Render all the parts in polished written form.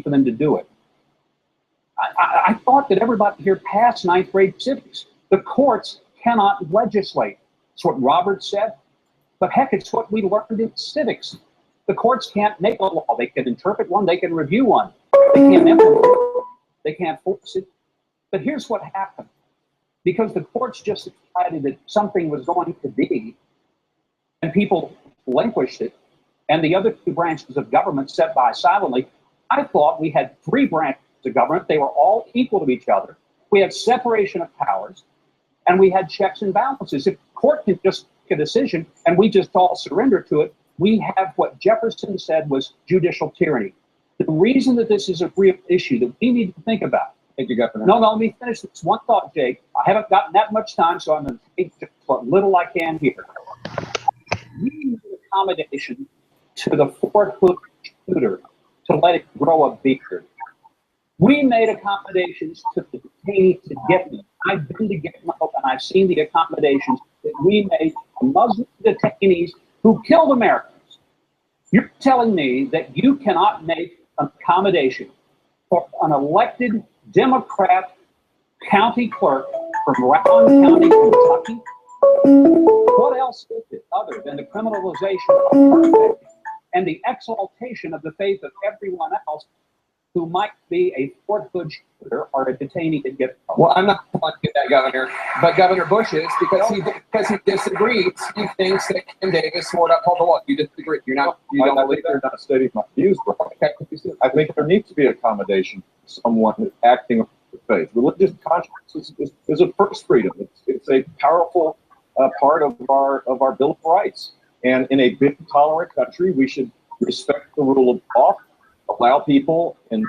for them to do it. I thought that everybody here passed ninth grade civics. The courts cannot legislate. It's what Robert said. But heck, it's what we learned in civics. The courts can't make a law. They can interpret one. They can review one. They can't implement it. They can't force it. But here's what happened. Because the courts just decided that something was going to be, and people relinquished it, and the other two branches of government sat by silently, I thought we had three branches of government. They were all equal to each other. We had separation of powers, and we had checks and balances. If the court can just make a decision and we just all surrender to it, we have what Jefferson said was judicial tyranny. The reason that this is a real issue that we need to think about. Thank you, Governor. No, let me finish this one thought, Jake. I haven't gotten that much time, so I'm going to take just what little I can here. We need accommodation to the Fort-Hood shooter to let it grow a beard. We made accommodations to the detainee to Gitmo. I've been to Gitmo and I've seen the accommodations that we made to Muslim detainees who killed Americans. You're telling me that you cannot make an accommodation for an elected Democrat county clerk from Rowan County, Kentucky? What else is it other than the criminalization of perfect and the exaltation of the faith of everyone else who might be a Fort Hood shooter or a detainee that gets? Well, I'm not going to get that, Governor, but Governor Bush is because he disagrees. He thinks that Ken Davis would uphold the law. You disagree. You're not. You don't believe you're not stating my views, bro. Okay. I think there needs to be accommodation for someone who's acting on faith. Religious conscience is a first freedom. It's a powerful part of our Bill of Rights. And in a big tolerant country, we should respect the rule of law, allow people in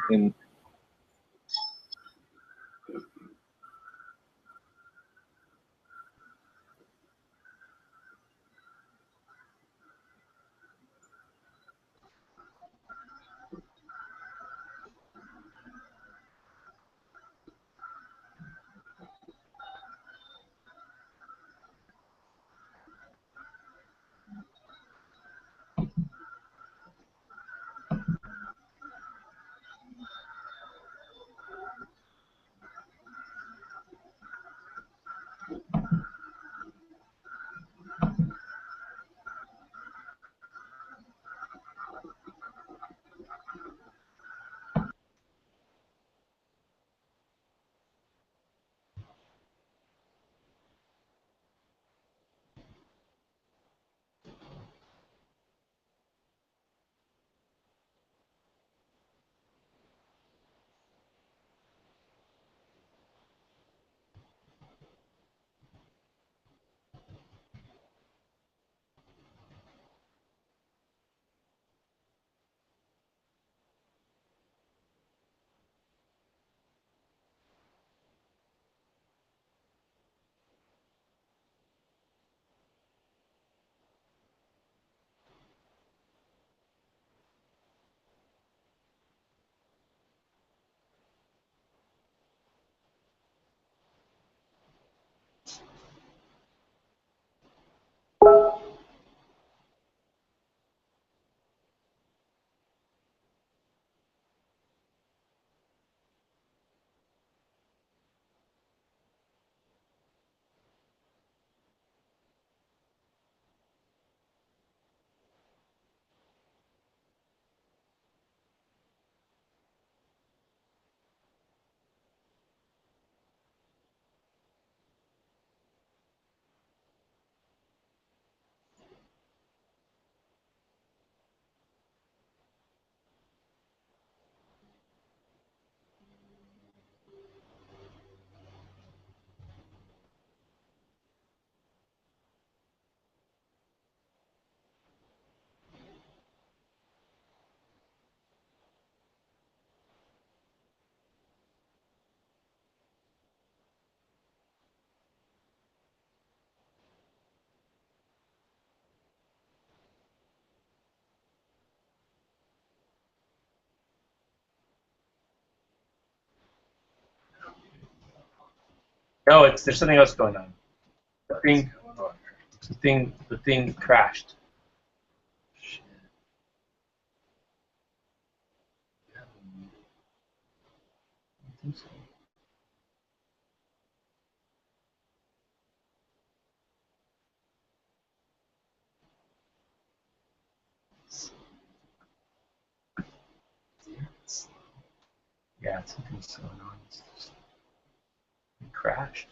No, there's something else going on. The thing crashed. Yeah, something's going on. It crashed.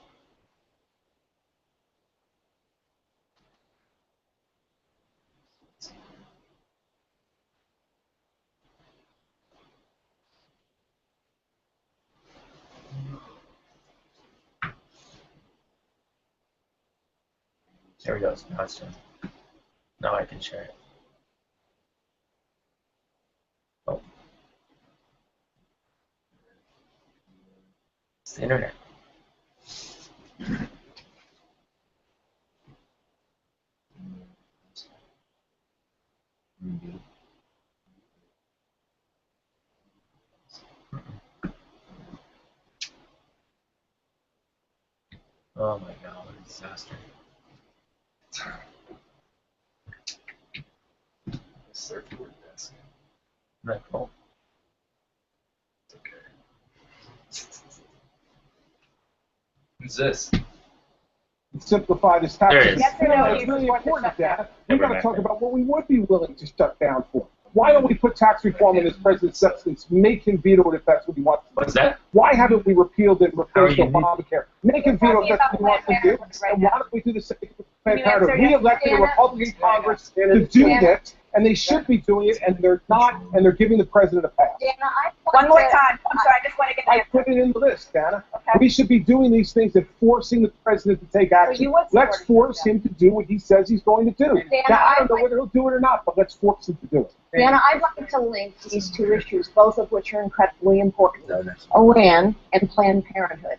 There we go. Now it's done. Now I can share it. Oh. It's the internet. Oh my god, what a disaster. Search word desk. Isn't that cool? It's okay. Who's this? Simplify this tax There it system. is. Yes or no, It's really important, Dad. Yeah, We've we're got to back talk there. about what we would be willing to shut down for. Why don't we put tax reform in this president's substance? Make him veto it if that's what he wants to do. What's that? Why haven't we repealed it and How are replaced you Obamacare? Make him veto if that's what he wants to do. And why don't we do the same with Planned You answer Parenthood? We yes, elected a Anna. Republican Congress to do this, and they should be doing it, and they're not, and they're giving the president a pass. Dana, one more time. I'm sorry, I just want to get I that. put it in the list, Dana. Okay. We should be doing these things and forcing the president to take action. you would Let's support force him to do what he says he's going to do. Dana, Now, I I'd don't know like- whether he'll do it or not, but let's force him to do it. Dana, I'd like to link these two issues, both of which are incredibly important. Iran and Planned Parenthood.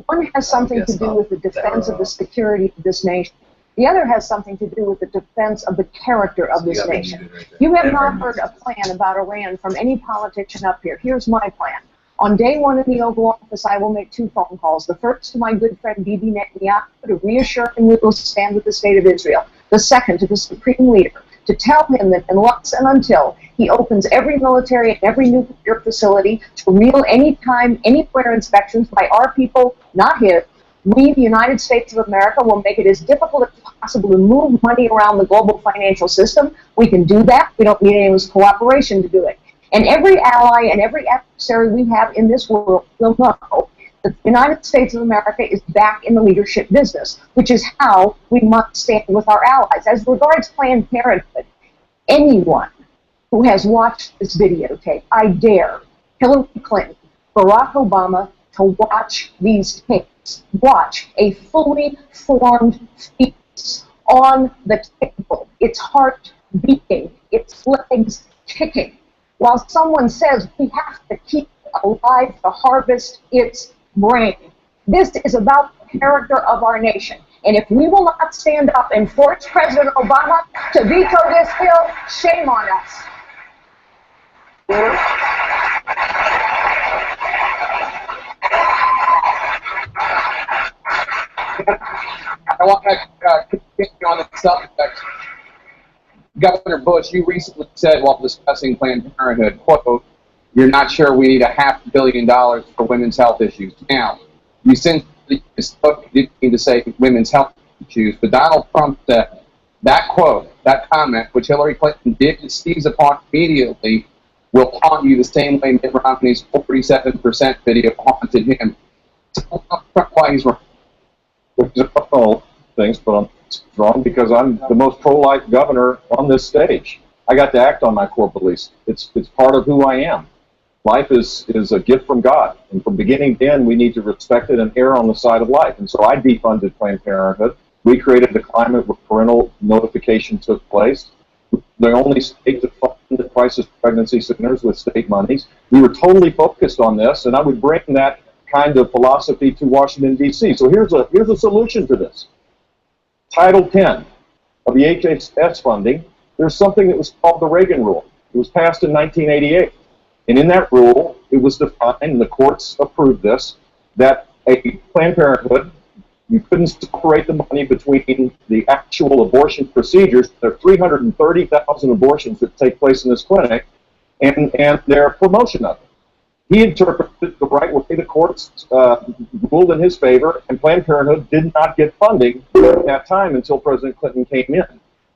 One has something to do with the defense of the security of this nation. The other has something to do with the defense of the character of this nation. You have not heard a plan about Iran from any politician up here. Here's my plan. On day one in the Oval Office, I will make 2 phone calls. The first to my good friend Bibi Netanyahu to reassure him we will stand with the state of Israel. The second to the Supreme Leader to tell him that unless and until he opens every military and every nuclear facility to real anytime, anywhere inspections by our people, not his, we, the United States of America, will make it as difficult as possible to move money around the global financial system. We can do that. We don't need anyone's cooperation to do it. And every ally and every adversary we have in this world will know that the United States of America is back in the leadership business, which is how we must stand with our allies. As regards Planned Parenthood, anyone who has watched this videotape, I dare Hillary Clinton, Barack Obama to watch these tapes. Watch a fully formed fetus on the table, its heart beating, its legs kicking, while someone says we have to keep it alive to harvest its brain. This is about the character of our nation. And if we will not stand up and force President Obama to veto this bill, shame on us. I want to continue on the subject. Governor Bush, you recently said while discussing Planned Parenthood, quote, "You're not sure we need $500 million for women's health issues." Now, you since didn't mean to say women's health issues, but Donald Trump said that quote, that comment, which Hillary Clinton did seize upon immediately, will haunt you the same way Mitt Romney's 47% video haunted him. Tell Trump why he's wrong. Which is all things, but I'm wrong because I'm the most pro-life governor on this stage. I got to act on my core beliefs. It's part of who I am. Life is a gift from God, and from beginning to end, we need to respect it and err on the side of life. And so I defunded Planned Parenthood. We created a climate where parental notification took place. The only state to fund the crisis pregnancy centers with state monies. We were totally focused on this, and I would bring that kind of philosophy to Washington, D.C. So here's a solution to this. Title 10 of the HHS funding, there's something that was called the Reagan Rule. It was passed in 1988. And in that rule, it was defined, and the courts approved this, that a Planned Parenthood, you couldn't separate the money between the actual abortion procedures. There are 330,000 abortions that take place in this clinic, and their promotion of it. He interpreted it the right way. The courts ruled in his favor, and Planned Parenthood did not get funding at that time until President Clinton came in.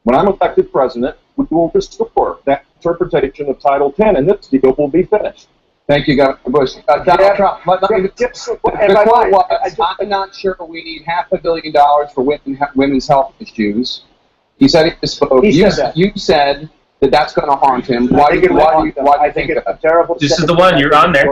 When I'm elected president, we will restore that interpretation of Title X, and this deal will be finished. Thank you, Governor Bush. Donald Trump, I'm not sure we need $500 million for women's health issues. He said he spoke. You said that that's going to haunt him. Why do you think it's that? a terrible. This is the one, you're on there.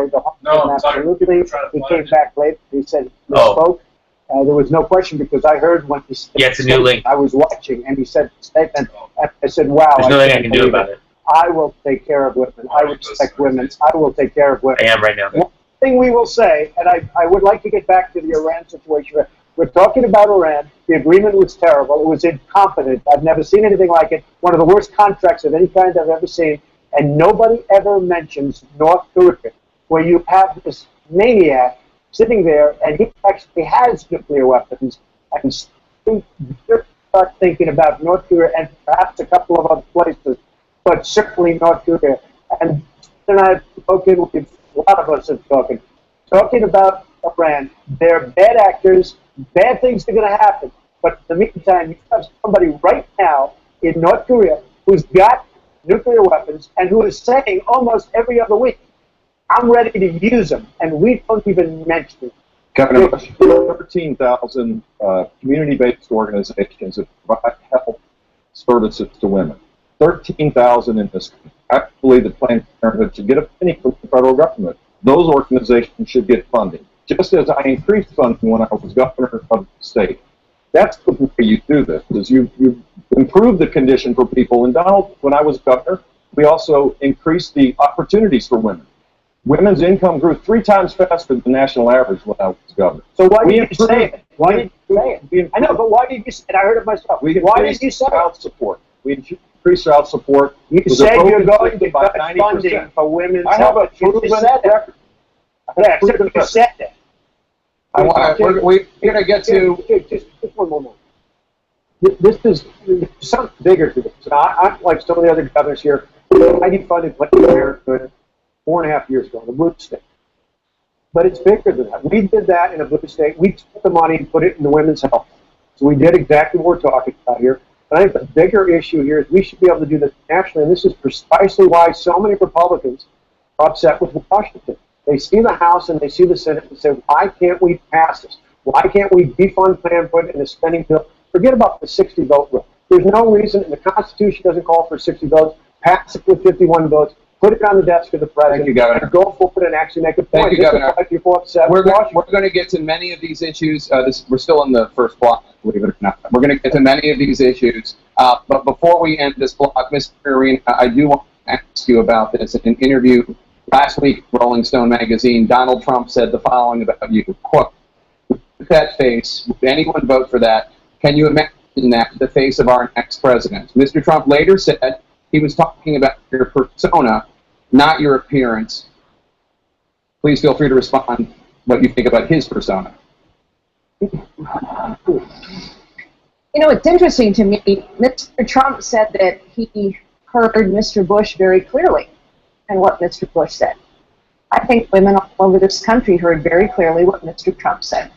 No, absolutely. He came back late. He said he spoke. There was no question because I heard when he said. Yeah, it's a new link. I was watching, and he said the statement. And I said, "Wow." There's nothing I can do about it. I will take care of women. I respect women. I will take care of women. I am right now. One thing we will say, and I would like to get back to the Iran situation. We're talking about Iran. The agreement was terrible. It was incompetent. I've never seen anything like it. One of the worst contracts of any kind I've ever seen. And nobody ever mentions North Korea, where you have this maniac sitting there, and he actually has nuclear weapons. And start thinking about North Korea and perhaps a couple of other places, but certainly North Korea. And I've spoken with a lot of us have spoken, talking about Iran. They're bad actors. Bad things are going to happen. But in the meantime, you have somebody right now in North Korea who's got nuclear weapons and who is saying almost every other week, I'm ready to use them. And we don't even mention it. Governor Bush, 13,000 community-based organizations that provide health services to women. 13,000 in this country. I believe that Planned Parenthood should get a penny from the federal government. Those organizations should get funding. Just as I increased funding when I was governor of the state. That's the way you do this, is you improve the condition for people. And Donald, when I was governor, we also increased the opportunities for women. Women's income grew 3 times faster than the national average when I was governor. So why did you say it? Why did you say it? I know, but why did you say it? I heard it myself. Why did you say child support? We increased child support. You said you're going to cut funding for women's I have a proven record. Yeah, except you said that. We're going to get to... Just one more. This is something bigger to this. I'm like some of the other governors here. I defunded Planned Parenthood 4.5 years ago in a blue state. But it's bigger than that. We did that in a blue state. We took the money and put it into women's health. So we did exactly what we're talking about here. But I think the bigger issue here is we should be able to do this nationally, and this is precisely why so many Republicans are upset with Washington. They see the House and they see the Senate and say, why can't we pass this? Why can't we defund Parenthood in a spending bill? Forget about the 60 vote rule. There's no reason, and the Constitution doesn't call for 60 votes. Pass it with 51 votes. Put it on the desk of the president. Thank you, Governor. And go forward and actually make a point. Thank you, Governor. We're going to get to many of these issues. We're still in the first block, believe it or not. We're going to get to many of these issues. But before we end this block, Mr. Arena, I do want to ask you about this. In an interview last week, Rolling Stone magazine, Donald Trump said the following about you, quote, with that face, would anyone vote for that? Can you imagine that, the face of our next president? Mr. Trump later said he was talking about your persona, not your appearance. Please feel free to respond what you think about his persona. You know, it's interesting to me. Mr. Trump said that he heard Mr. Bush very clearly and what Mr. Bush said. I think women all over this country heard very clearly what Mr. Trump said.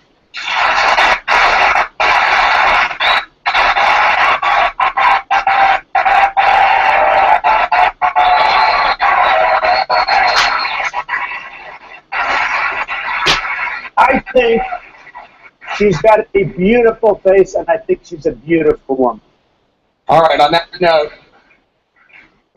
I think she's got a beautiful face, and I think she's a beautiful woman. All right, on that note,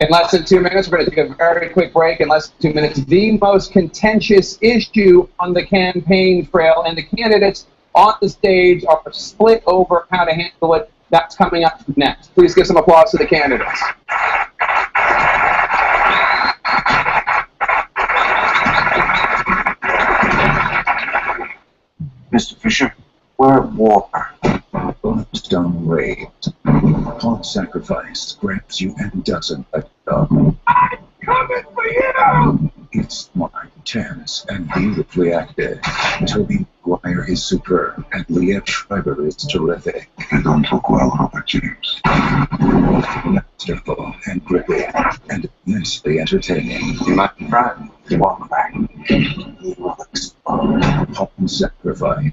in less than 2 minutes, we're going to take a very quick break. In less than 2 minutes, the most contentious issue on the campaign trail, and the candidates on the stage are split over how to handle it. That's coming up next. Please give some applause to the candidates. Mr. Fisher, we're at war. Stone raped. Pawn sacrifice grabs you and doesn't let go. I'm coming for you! It's smart, tense, and beautifully acted. Toby McGuire is superb, and Liev Schreiber is terrific. I don't talk well, Robert James. Masterful and grippy, and immensely entertaining. You might be frightened. You walk back. He will explode. Home Sacrifice.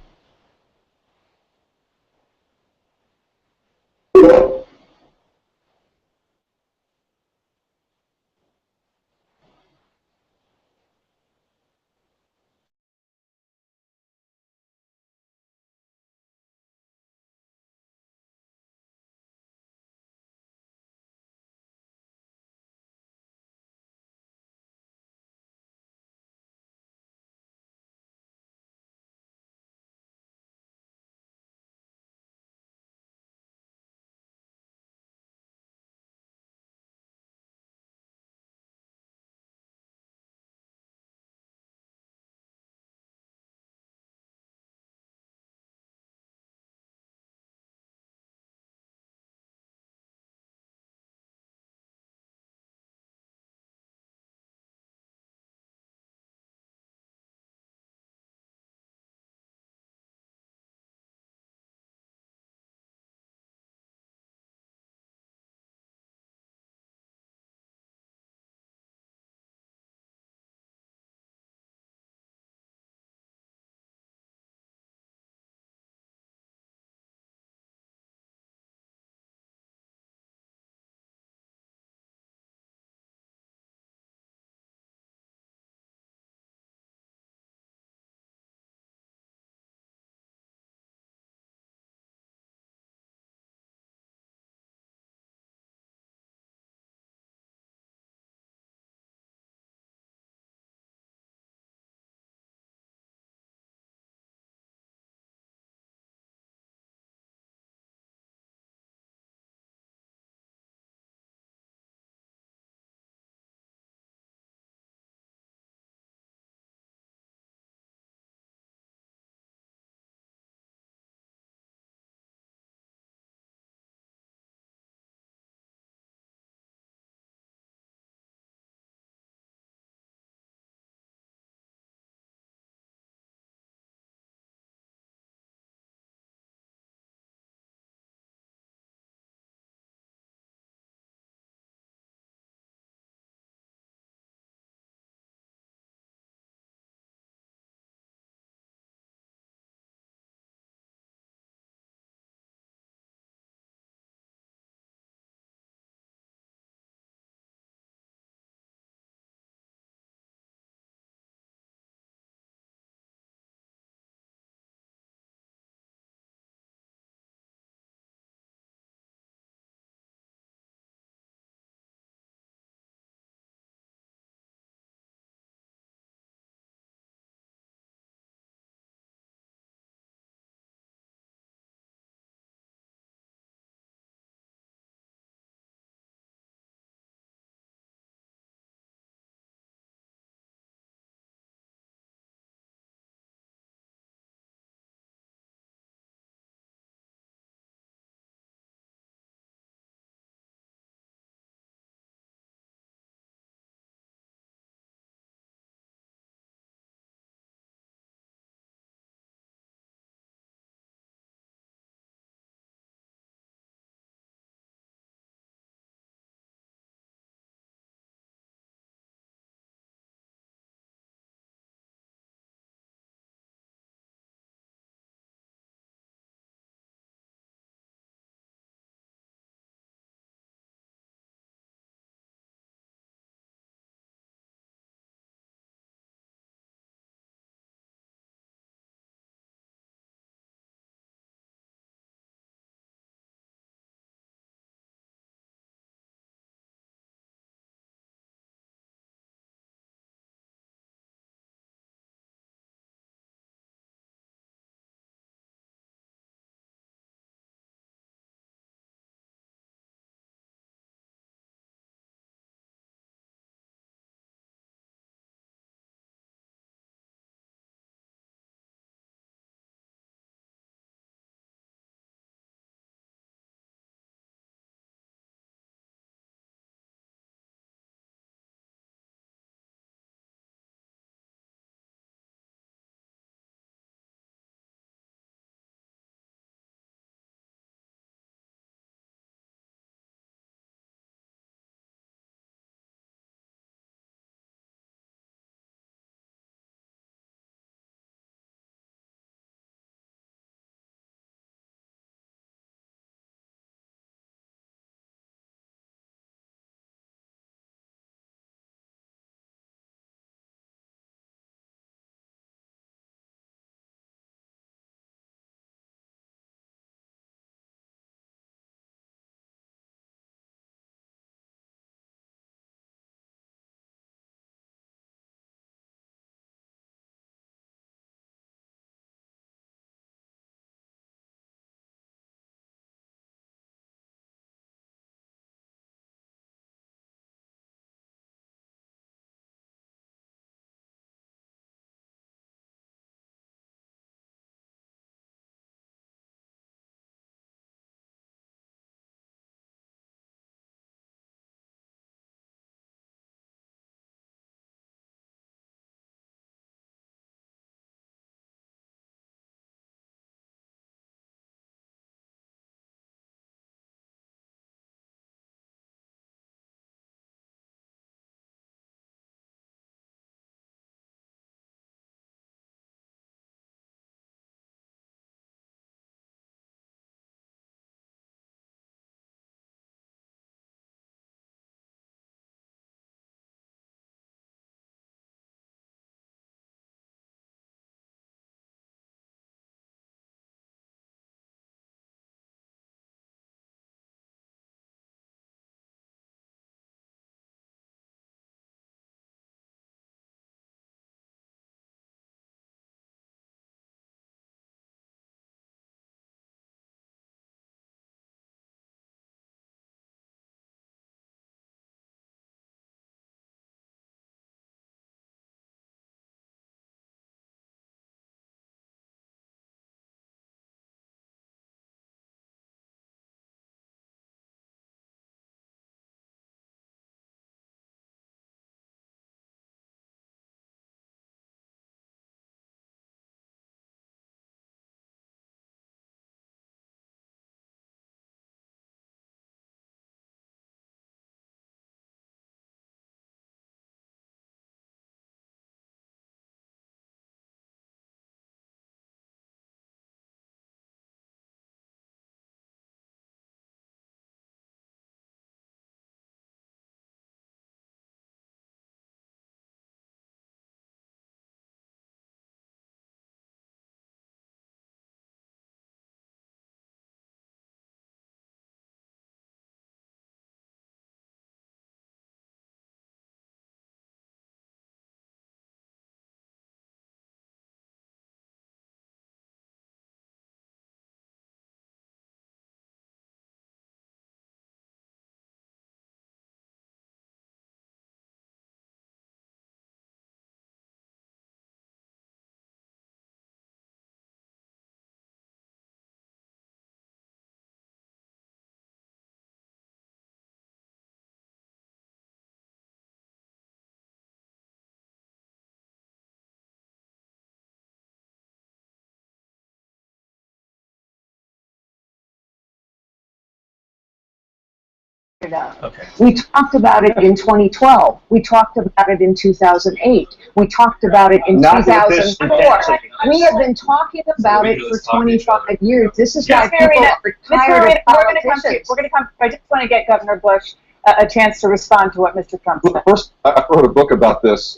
Okay. We talked about it in 2012. We talked about it in 2008. We talked about it in Not with this 2004. intensity. We have been talking about it for 25 years. This is why Ms. people Marina, are Ms. tired Marina, of we're going to come to you. politicians. We're going to come. I just want to get Governor Bush a chance to respond to what Mr. Trump Well, said. first, I wrote a book about this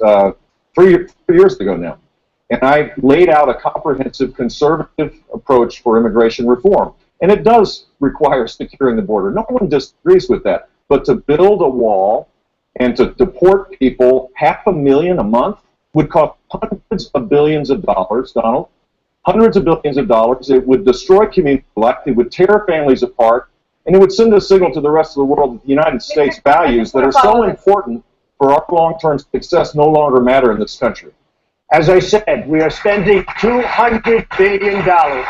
3 years ago now, and I laid out a comprehensive conservative approach for immigration reform. And it does require securing the border. No one disagrees with that. But to build a wall and to deport people, 500,000 a month, would cost hundreds of billions of dollars, Donald. Hundreds of billions of dollars. It would destroy community life. It would tear families apart. And it would send a signal to the rest of the world that the United States values that are so important for our long-term success no longer matter in this country. As I said, we are spending $200 billion.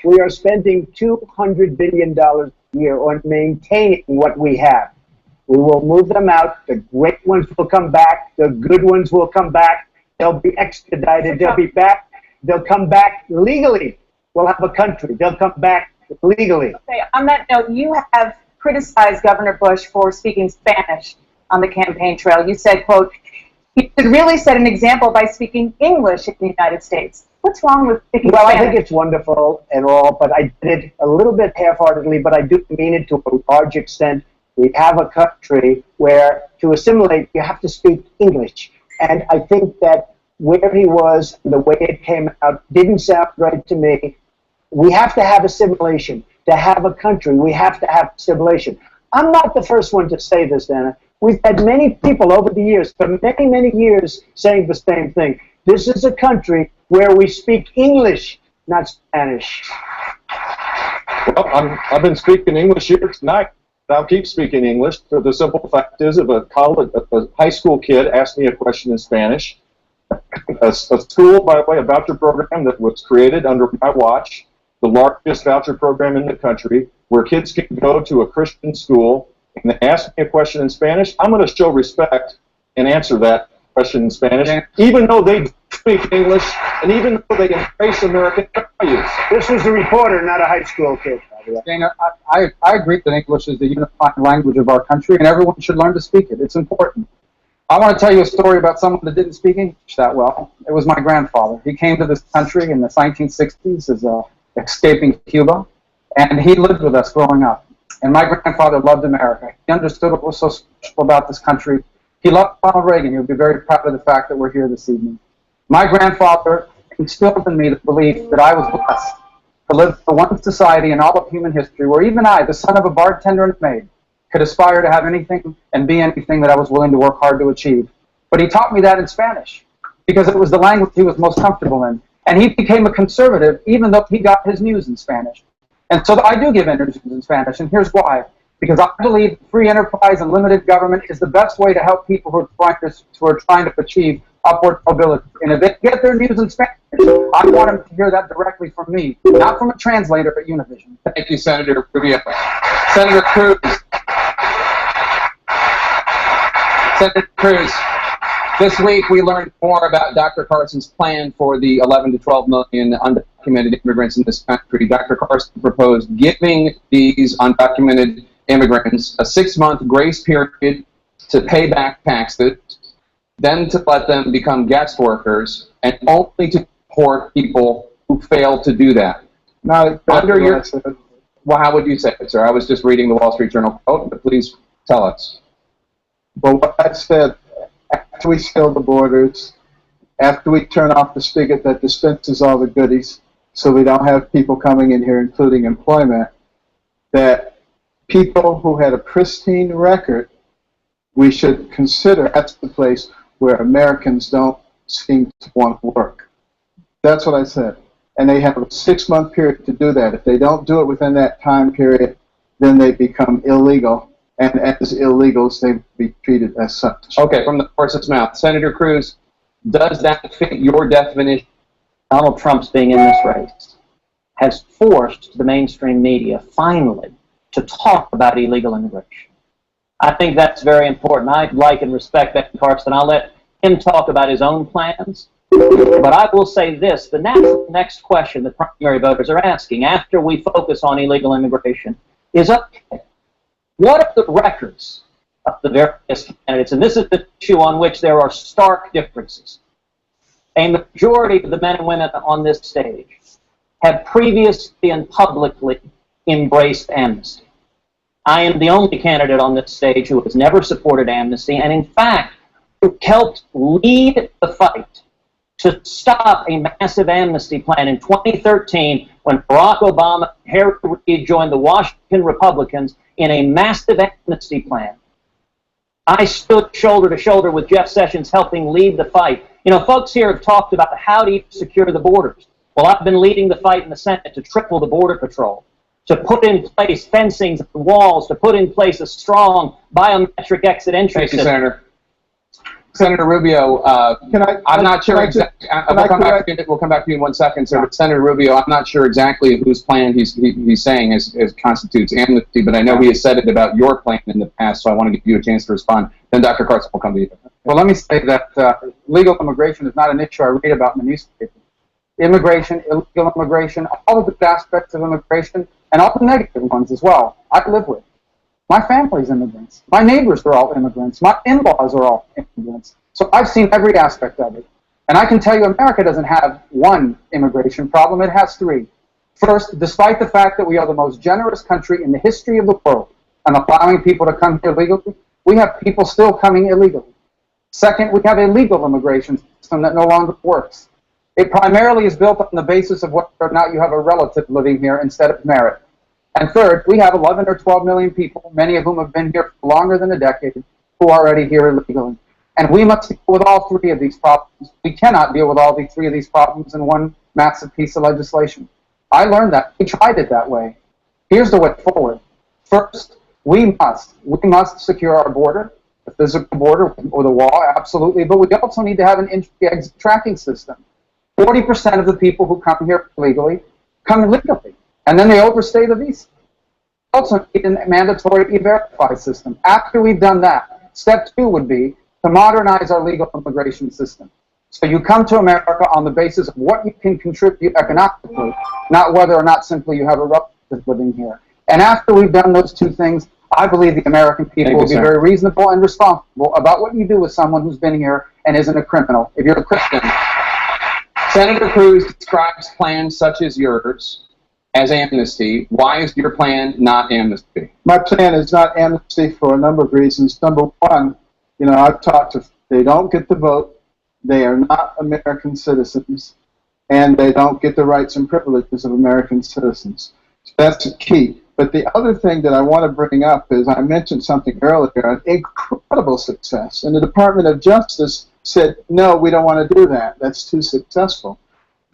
We are spending $200 billion a year on maintaining what we have. We will move them out. The great ones will come back. The good ones will come back. They'll be expedited. They'll be back. They'll come back legally. We'll have a country. They'll come back legally. Okay, on that note, you have criticized Governor Bush for speaking Spanish on the campaign trail. You said, quote, he should really set an example by speaking English in the United States. What's wrong with speaking Well, Spanish? I think it's wonderful and all, but I did it a little bit half-heartedly, but I do mean it to a large extent. We have a country where to assimilate, you have to speak English. And I think that where he was, the way it came out, didn't sound right to me. We have to have assimilation. To have a country, we have to have assimilation. I'm not the first one to say this, Anna. We've had many people over the years, for many, many years, saying the same thing. This is a country where we speak English, not Spanish. Well, I've been speaking English here tonight. I'll keep speaking English. So the simple fact is, if a high school kid asked me a question in Spanish, a school, by the way, a voucher program that was created under my watch, the largest voucher program in the country, where kids can go to a Christian school and they ask me a question in Spanish, I'm going to show respect and answer that question in Spanish, even though they speak English and even though they embrace American values. This was a reporter, not a high school kid. Dana, I agree that English is the unifying language of our country, and everyone should learn to speak it. It's important. I want to tell you a story about someone that didn't speak English that well. It was my grandfather. He came to this country in the 1960s as escaping Cuba, and he lived with us growing up. And my grandfather loved America. He understood what was so special about this country. He loved Ronald Reagan. He would be very proud of the fact that we're here this evening. My grandfather instilled in me the belief that I was blessed to live for one society in all of human history where even I, the son of a bartender and maid, could aspire to have anything and be anything that I was willing to work hard to achieve. But he taught me that in Spanish because it was the language he was most comfortable in. And he became a conservative even though he got his news in Spanish. And so I do give interviews in Spanish, and here's why. Because I believe free enterprise and limited government is the best way to help people who are trying to achieve upward mobility. And if they get their news in Spanish, I want them to hear that directly from me, not from a translator at Univision. Thank you, Senator Rubio. Senator Cruz. Senator Cruz, this week we learned more about Dr. Carson's plan for the 11 to 12 million undocumented immigrants in this country. Dr. Carson proposed giving these undocumented immigrants a 6-month grace period to pay back taxes, then to let them become guest workers, and only to deport people who fail to do that. Not Under your, well, how would you say it, sir? I was just reading the Wall Street Journal quote, but please tell us. Well, what I said, after we seal the borders, after we turn off the spigot that dispenses all the goodies, so we don't have people coming in here, including employment, that people who had a pristine record, we should consider that's the place where Americans don't seem to want to work. That's what I said. And they have a 6-month period to do that. If they don't do it within that time period, then they become illegal. And as illegals, they be treated as such. Okay, from the horse's mouth. Senator Cruz, does that fit your definition? Donald Trump's being in this race has forced the mainstream media, finally, to talk about illegal immigration. I think that's very important. I like and respect Ben Carson. I'll let him talk about his own plans. But I will say this, the next question the primary voters are asking, after we focus on illegal immigration, is okay. What are the records of the various candidates? And this is the issue on which there are stark differences. A majority of the men and women on this stage have previously and publicly embraced amnesty. I am the only candidate on this stage who has never supported amnesty, and in fact, who helped lead the fight to stop a massive amnesty plan in 2013 when Barack Obama and Harry Reid joined the Washington Republicans in a massive amnesty plan. I stood shoulder to shoulder with Jeff Sessions helping lead the fight. You know, folks here have talked about how do you secure the borders. Well, I've been leading the fight in the Senate to triple the Border Patrol, to put in place fencings and walls, to put in place a strong biometric exit entry Thank you, system. Senator. Senator Rubio, I'm not sure exactly. We'll come back to you in 1 second, sir. But Senator Rubio, I'm not sure exactly whose plan he's saying is constitutes amnesty, but I know he has said it about your plan in the past, so I want to give you a chance to respond. Then Dr. Carson will come to you. Well, let me say that legal immigration is not an issue I read about in the newspaper. Immigration, illegal immigration, all of the aspects of immigration, and all the negative ones as well, I live with. My family's immigrants. My neighbors are all immigrants. My in-laws are all immigrants. So I've seen every aspect of it. And I can tell you America doesn't have one immigration problem. It has three. First, despite the fact that we are the most generous country in the history of the world and allowing people to come here legally, we have people still coming illegally. Second, we have a legal immigration system that no longer works. It primarily is built on the basis of whether or not you have a relative living here instead of merit. And third, we have 11 or 12 million people, many of whom have been here for longer than a decade, who are already here illegally. And we must deal with all three of these problems. We cannot deal with all three of these problems in one massive piece of legislation. I learned that. We tried it that way. Here's the way forward. First, we must secure our border, the physical border or the wall, absolutely, but we also need to have an entry-exit tracking system. 40% of the people who come here illegally come illegally, and then they overstay the visa. We also need a mandatory e-verify system. After we've done that, step 2 would be to modernize our legal immigration system. So you come to America on the basis of what you can contribute economically, not whether or not simply you have a relative living here. And after we've done those two things, I believe the American people will be very reasonable and responsible about what you do with someone who's been here and isn't a criminal. If you're a Christian. Senator Cruz describes plans such as yours as amnesty. Why is your plan not amnesty? My plan is not amnesty for a number of reasons. Number one, you know, I've talked to, they don't get to vote, they are not American citizens, and they don't get the rights and privileges of American citizens. So that's key. But the other thing that I want to bring up is I mentioned something earlier, an incredible success. And the Department of Justice said, no, we don't want to do that. That's too successful.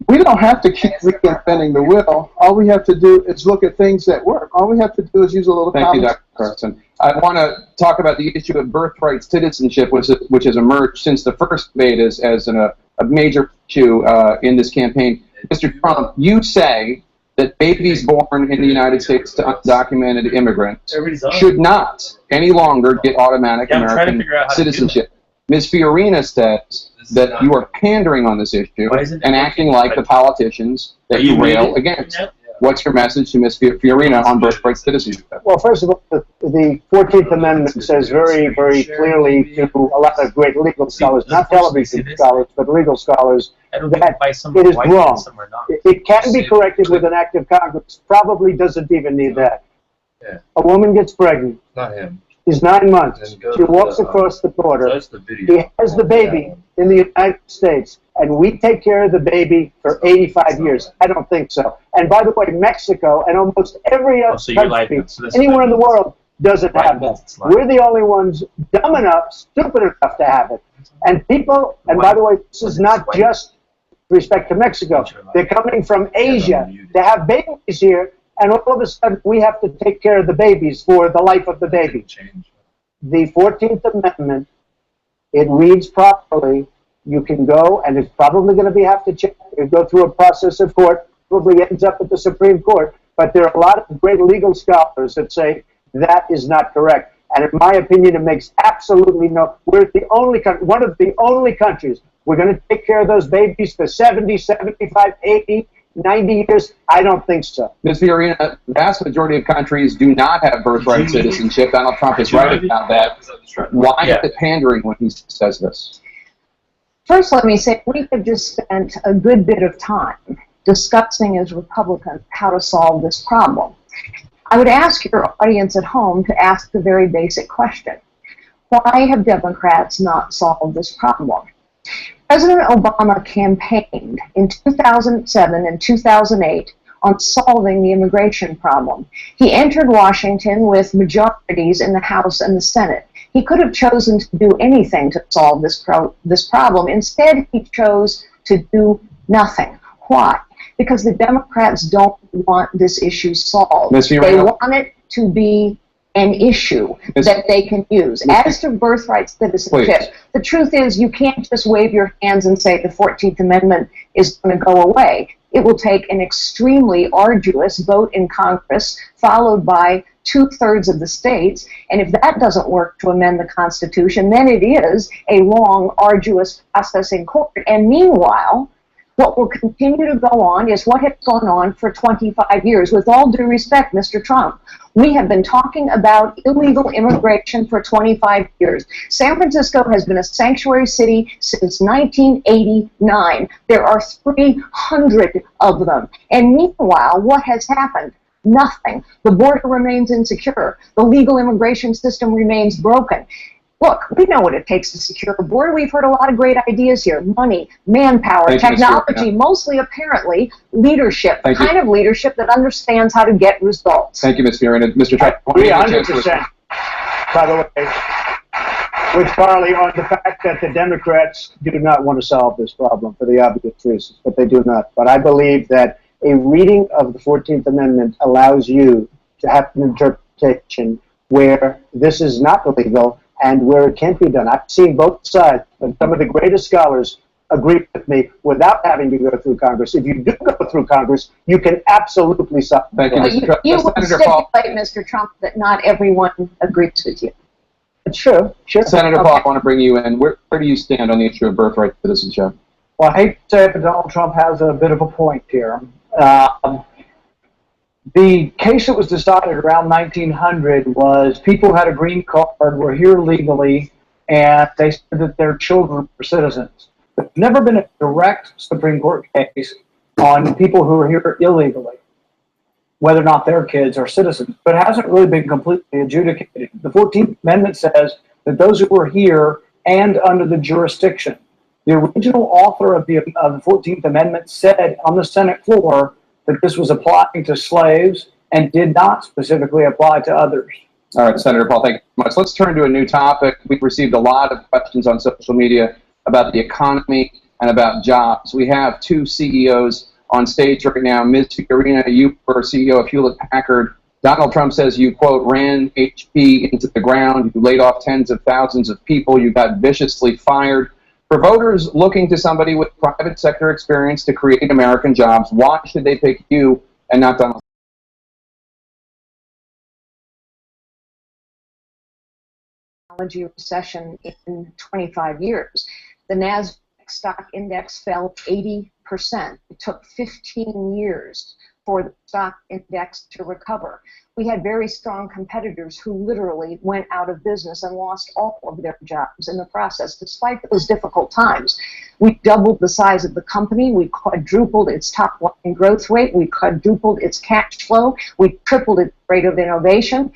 We don't have to keep reinventing the wheel. All we have to do is look at things that work. All we have to do is use a little Thank you, Dr. Carson. I want to talk about the issue of birthright citizenship, which has emerged since the first debate as a major issue in this campaign. Mr. Trump, you say that babies born in the United States to undocumented immigrants should not any longer get automatic American citizenship. Ms. Fiorina says that you are pandering on this issue and acting like the politicians that you rail against. What's your message to Ms. Fiorina on birthright citizenship? Well, first of all, the 14th Amendment says very, very clearly to a lot of great legal scholars, not television scholars, but legal scholars, that it is wrong. It can be corrected with an act of Congress. Probably doesn't even need that. A woman gets pregnant. Not him. She's 9 months. She walks across the border. He has the baby in the United States, and we take care of the baby for 85 years. I don't think so. And by the way, Mexico and almost every other country, anywhere in the world, doesn't have that. We're the only ones dumb enough, stupid enough to have it. And people, and by the way, this is not just with respect to Mexico. They're coming from Asia to have babies here, and all of a sudden we have to take care of the babies for the life of the baby. The 14th Amendment, it reads properly. You can go, and it's probably going to have to check. You go through a process of court, probably ends up at the Supreme Court, but there are a lot of great legal scholars that say that is not correct. And in my opinion, it makes absolutely no, we're the only country, one of the only countries, we're going to take care of those babies for 70, 75, 80 90 years? I don't think so. Ms. Fiorina, the vast majority of countries do not have birthright citizenship. Donald Trump is right about that. Why is it pandering when he says this? First, let me say we have just spent a good bit of time discussing as Republicans how to solve this problem. I would ask your audience at home to ask the very basic question. Why have Democrats not solved this problem? President Obama campaigned in 2007 and 2008 on solving the immigration problem. He entered Washington with majorities in the House and the Senate. He could have chosen to do anything to solve this problem. Instead, he chose to do nothing. Why? Because the Democrats don't want this issue solved. They want it to be an issue that they can use. As to birthright citizenship, the truth is you can't just wave your hands and say the 14th Amendment is going to go away. It will take an extremely arduous vote in Congress, followed by 2/3 of the states, and if that doesn't work to amend the Constitution, then it is a long, arduous process in court. And meanwhile, what will continue to go on is what has gone on for 25 years. With all due respect, Mr. Trump, we have been talking about illegal immigration for 25 years. San Francisco has been a sanctuary city since 1989. There are 300 of them. And meanwhile, what has happened? Nothing. The border remains insecure. The legal immigration system remains broken. Look, we know what it takes to secure a border. We've heard a lot of great ideas here. Money, manpower, technology, mostly apparently leadership, the kind of leadership that understands how to get results. Thank you, Ms. Fiorina. Mr. Trump. 300%, by the way, with Carly on the fact that the Democrats do not want to solve this problem for the obvious reasons, but they do not. But I believe that a reading of the 14th Amendment allows you to have an interpretation where this is not illegal and where it can't be done. I've seen both sides, and some of the greatest scholars agree with me without having to go through Congress. If you do go through Congress, you can absolutely solve it. Thank you, Mr. Trump. You will stipulate, Mr. Trump, that not everyone agrees with you. It's true. Sure. Senator Paul, I want to bring you in. Where do you stand on the issue of birthright citizenship? Well, I hate to say it, but Donald Trump has a bit of a point here. The case that was decided around 1900 was people who had a green card, were here legally, and they said that their children were citizens. There's never been a direct Supreme Court case on people who are here illegally, whether or not their kids are citizens, but it hasn't really been completely adjudicated. The 14th Amendment says that those who are here and under the jurisdiction. The original author of the 14th Amendment said on the Senate floor that this was applying to slaves and did not specifically apply to others. All right, Senator Paul, thank you so much. Let's turn to a new topic. We've received a lot of questions on social media about the economy and about jobs. We have two CEOs on stage right now. Ms. Fiorina, you were CEO of Hewlett-Packard. Donald Trump says you, quote, ran HP into the ground. You laid off tens of thousands of people. You got viciously fired. For voters looking to somebody with private sector experience to create American jobs, why should they pick you and not Donald Trump? Recession in 25 years. The NASDAQ stock index fell 80%. It took 15 years for the stock index to recover. We had very strong competitors who literally went out of business and lost all of their jobs in the process, despite those difficult times. We doubled the size of the company. We quadrupled its top-line growth rate. We quadrupled its cash flow. We tripled its rate of innovation.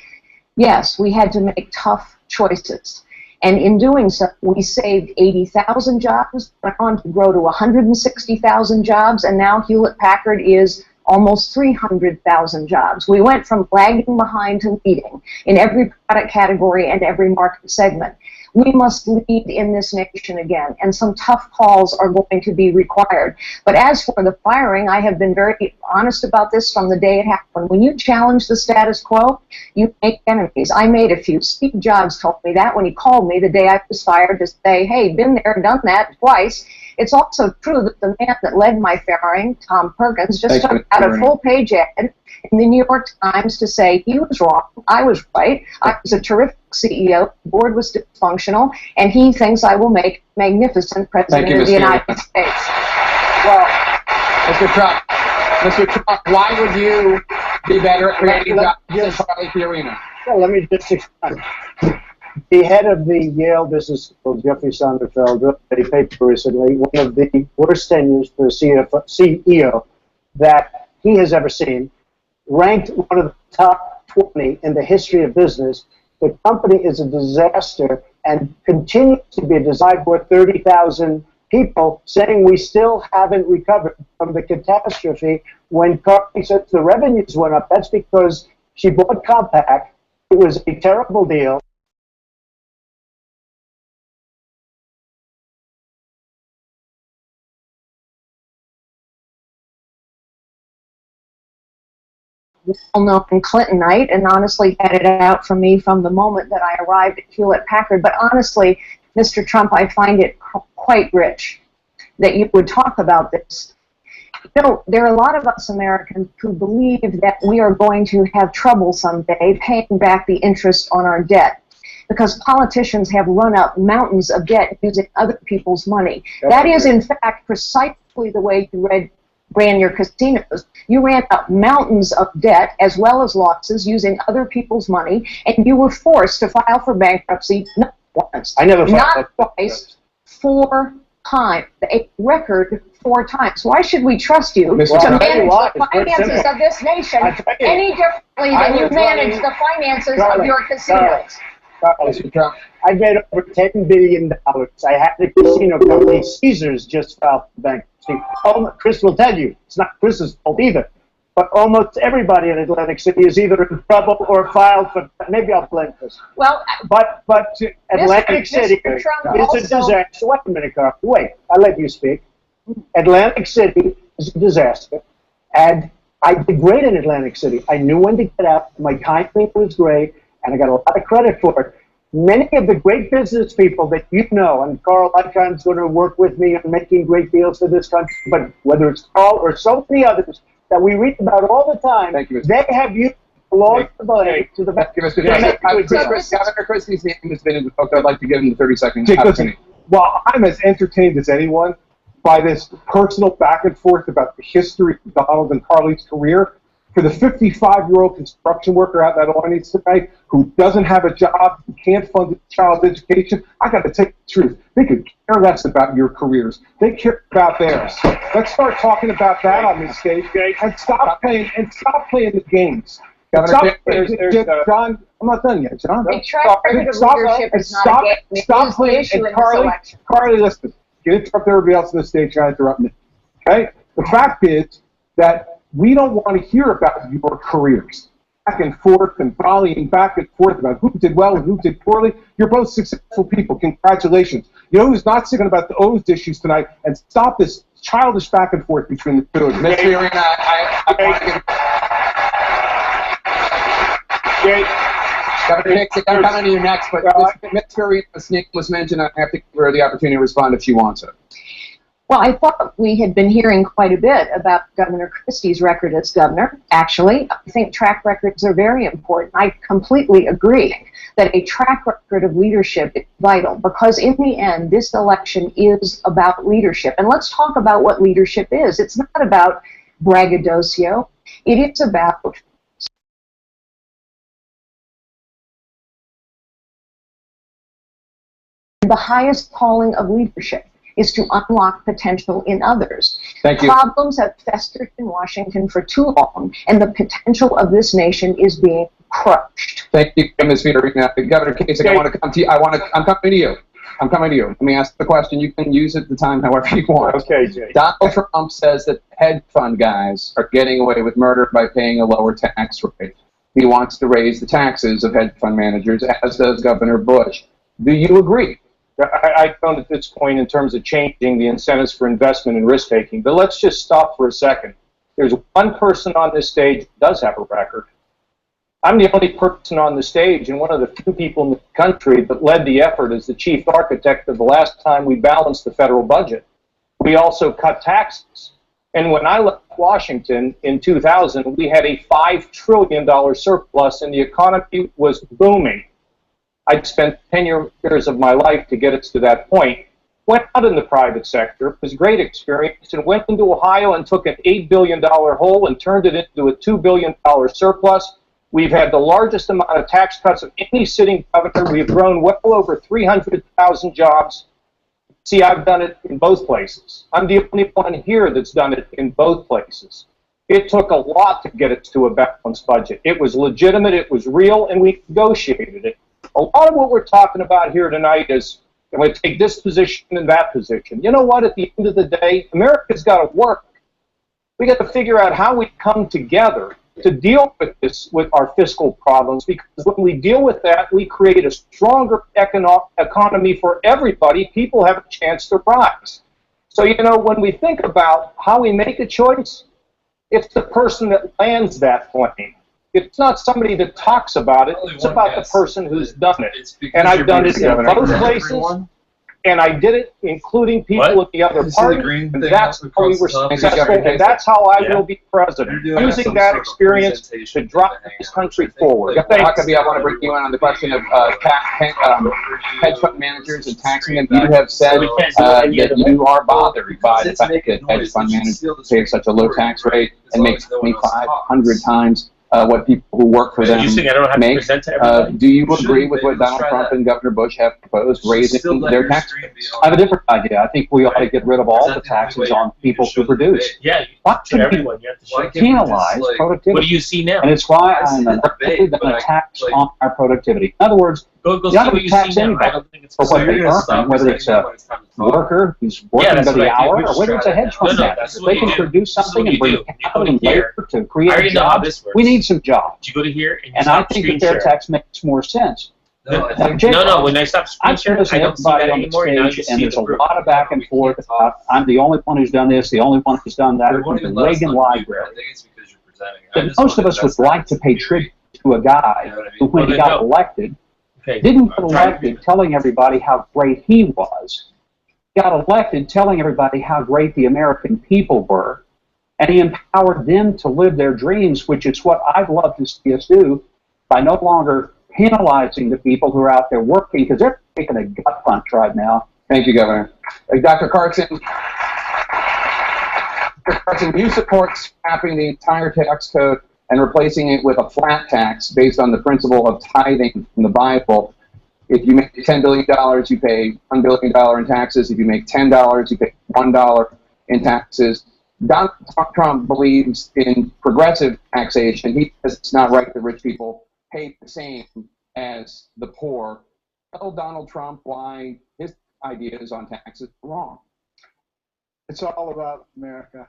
Yes, we had to make tough choices. And in doing so, we saved 80,000 jobs, went on to grow to 160,000 jobs, and now Hewlett-Packard is almost 300,000 jobs. We went from lagging behind to leading in every product category and every market segment. We must lead in this nation again, and some tough calls are going to be required. But as for the firing, I have been very honest about this from the day it happened. When you challenge the status quo, you make enemies. I made a few. Steve Jobs told me that when he called me the day I was fired to say, hey, been there, done that twice. It's also true that the man that led my firing, Tom Perkins, just took out a full-page ad in the New York Times to say he was wrong, I was right, I was a terrific CEO, the board was dysfunctional, and he thinks I will make magnificent president of the United States. Well, Mr. Trump, Mr. Trump, why would you be better at creating jobs than Charlie Fiorina? Well, let me just explain. The head of the Yale Business School, Jeffrey Sonderfeld, wrote a paper recently, one of the worst tenures for a CEO that he has ever seen, ranked one of the top 20 in the history of business. The company is a disaster and continues to be a disaster for 30,000 people, saying we still haven't recovered from the catastrophe. When Carly says the revenues went up, that's because she bought Compaq. It was a terrible deal. Well-known Clintonite, and honestly had it out for me from the moment that I arrived at Hewlett-Packard. But honestly, Mr. Trump, I find it quite rich that you would talk about this. You know, there are a lot of us Americans who believe that we are going to have trouble someday paying back the interest on our debt, because politicians have run up mountains of debt using other people's money. That is, in fact, precisely the way you ran your casinos. You ran up mountains of debt as well as losses using other people's money, and you were forced to file for bankruptcy not once, I never filed not twice, 4 times, a record 4 times. Why should we trust you to manage the finances of this nation any differently than you manage the finances of your casinos? I made over $10 billion. I had a casino company, Caesars, just filed for bankruptcy. Chris will tell you, it's not Chris's fault either. But almost everybody in Atlantic City is either in trouble or filed for, maybe I'll blame Chris. Well, but Atlantic City is a disaster. Wait a minute, Carl. Wait, I'll let you speak. Atlantic City is a disaster. And I did great in Atlantic City. I knew when to get out. My timing was great, and I got a lot of credit for it. Many of the great business people that you know, and Carl Icahn going to work with me on making great deals for this country, but whether it's Carl or so many others that we read about all the time, they have used the law to the back. Governor Christie's name has been invoked. I'd like to give him the 30-second opportunity. While I'm as entertained as anyone by this personal back and forth about the history of Donald and Carly's career, for the 55-year-old construction worker out in that audience tonight who doesn't have a job, who can't fund his child's education, I got to take the truth. They could care less about your careers. They care about theirs. Let's start talking about that on this stage, and stop playing the games. Governor, John, I'm not done yet, John. Stop playing. And Carly, listen. You interrupt everybody else on the stage. You're not interrupting me. Okay? The fact is that we don't want to hear about your careers. Back and forth and volleying back and forth about who did well and who did poorly. You're both successful people. Congratulations. You know who's not singing about the O's issues tonight? And stop this childish back and forth between the two of you. Ms. Fiorina, I want to give... Governor Nixon, I'm coming to you next, but Ms. Fiorina's name was mentioned. I have to give her the opportunity to respond if she wants it. Well, I thought we had been hearing quite a bit about Governor Christie's record as governor. Actually, I think track records are very important. I completely agree that a track record of leadership is vital, because in the end, this election is about leadership. And let's talk about what leadership is. It's not about braggadocio. It is about the highest calling of leadership is to unlock potential in others. Thank you. Problems have festered in Washington for too long, and the potential of this nation is being crushed. Thank you, Ms. Fiorina. Governor Kasich, I want to come to you. I'm coming to you. I'm coming to you. Let me ask the question. You can use it the time however you want. Okay, Jay. Donald Trump says that hedge fund guys are getting away with murder by paying a lower tax rate. He wants to raise the taxes of hedge fund managers, as does Governor Bush. Do you agree? I don't at this point in terms of changing the incentives for investment and risk-taking. But let's just stop for a second. There's one person on this stage who does have a record. I'm the only person on the stage and one of the few people in the country that led the effort as the chief architect of the last time we balanced the federal budget. We also cut taxes. And when I left Washington in 2000, we had a $5 trillion surplus and the economy was booming. I'd spent 10 years of my life to get us to that point. went out in the private sector, it was a great experience, and went into Ohio and took an $8 billion hole and turned it into a $2 billion surplus. We've had the largest amount of tax cuts of any sitting governor. We've grown well over 300,000 jobs. See, I've done it in both places. I'm the only one here that's done it in both places. It took a lot to get it to a balanced budget. It was legitimate, it was real, and we negotiated it. A lot of what we're talking about here tonight is, I'm going to take this position and that position. You know what? At the end of the day, America's got to work. We got to figure out how we come together to deal with this, with our fiscal problems, because when we deal with that, we create a stronger economy for everybody. People have a chance to rise. So, you know, when we think about how we make a choice, it's the person that lands that plane. It's not somebody that talks about it. It's about the person who's done it. And I've done it in both places. And I did it, including people in the other party, and that's how we were successful, and that's how I will be president, using that experience to drive this country forward. Huckabee, I want to bring you in on the question of hedge fund managers and taxing them. You have said that you are bothered by the fact that hedge fund managers pay such a low tax rate and make 2,500 times what people who work for them make. Do you agree with what Donald Trump and Governor Bush have proposed, raising their tax rates? I have a different idea. I think we ought to get rid of all the taxes on people who produce. Yeah, Why should we penalize productivity? What do you see now? And it's why I'm an tax on our productivity. In other words, go you see don't what you tax see now. I anybody don't think it's for what they earn, whether it's a worker who's working by the hour or whether it's a hedge fund manager. If they can produce something and bring capital and labor to create jobs, we need some jobs. You go to here and, and I think that their tax makes more sense. No, when I stop screen sharing, I don't see that anymore. And there's a lot of back and forth. I'm the only one who's done this, the only one who's done that. From the Reagan Library. But most of us would like to pay tribute to a guy who, when he got elected, didn't get elected telling everybody how great he was. He got elected telling everybody how great the American people were. And he empowered them to live their dreams, which is what I'd love to see us do by no longer penalizing the people who are out there working, because they're taking a gut punch right now. Thank you, Governor. Dr. Carson, you support scrapping the entire tax code and replacing it with a flat tax based on the principle of tithing from the Bible. If you make $10 billion, you pay $1 billion in taxes. If you make $10, you pay $1 in taxes. Donald Trump believes in progressive taxation. He says it's not right that rich people pay the same as the poor. Tell Donald Trump why his ideas on taxes are wrong. It's all about America.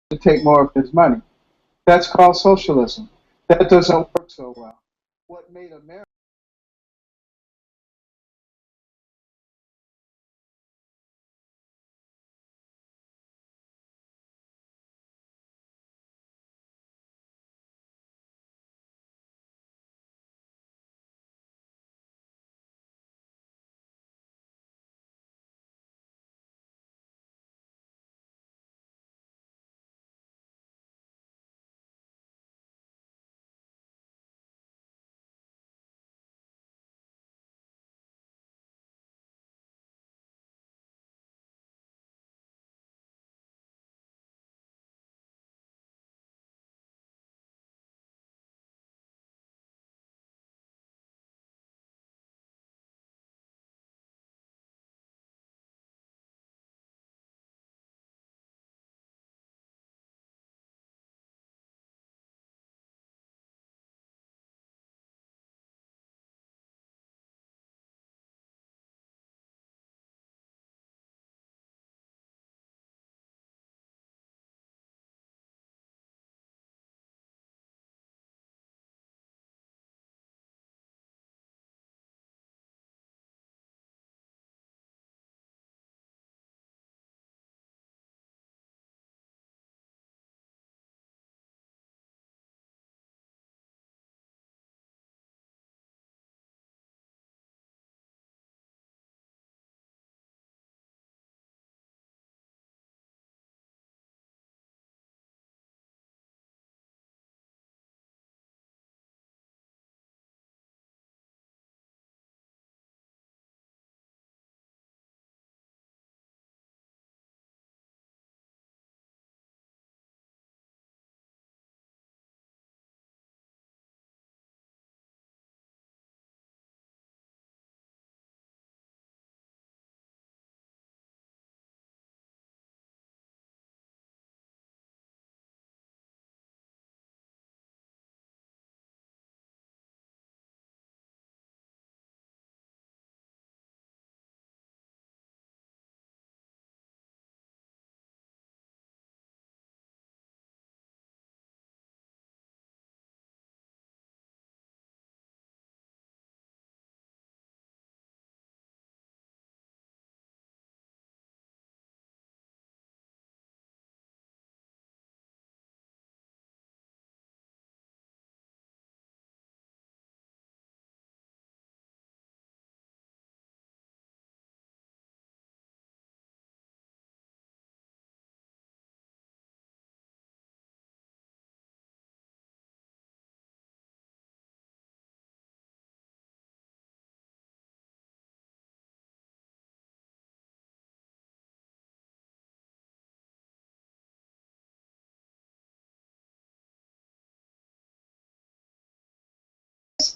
To take more of his money. That's called socialism. That doesn't work so well. What made America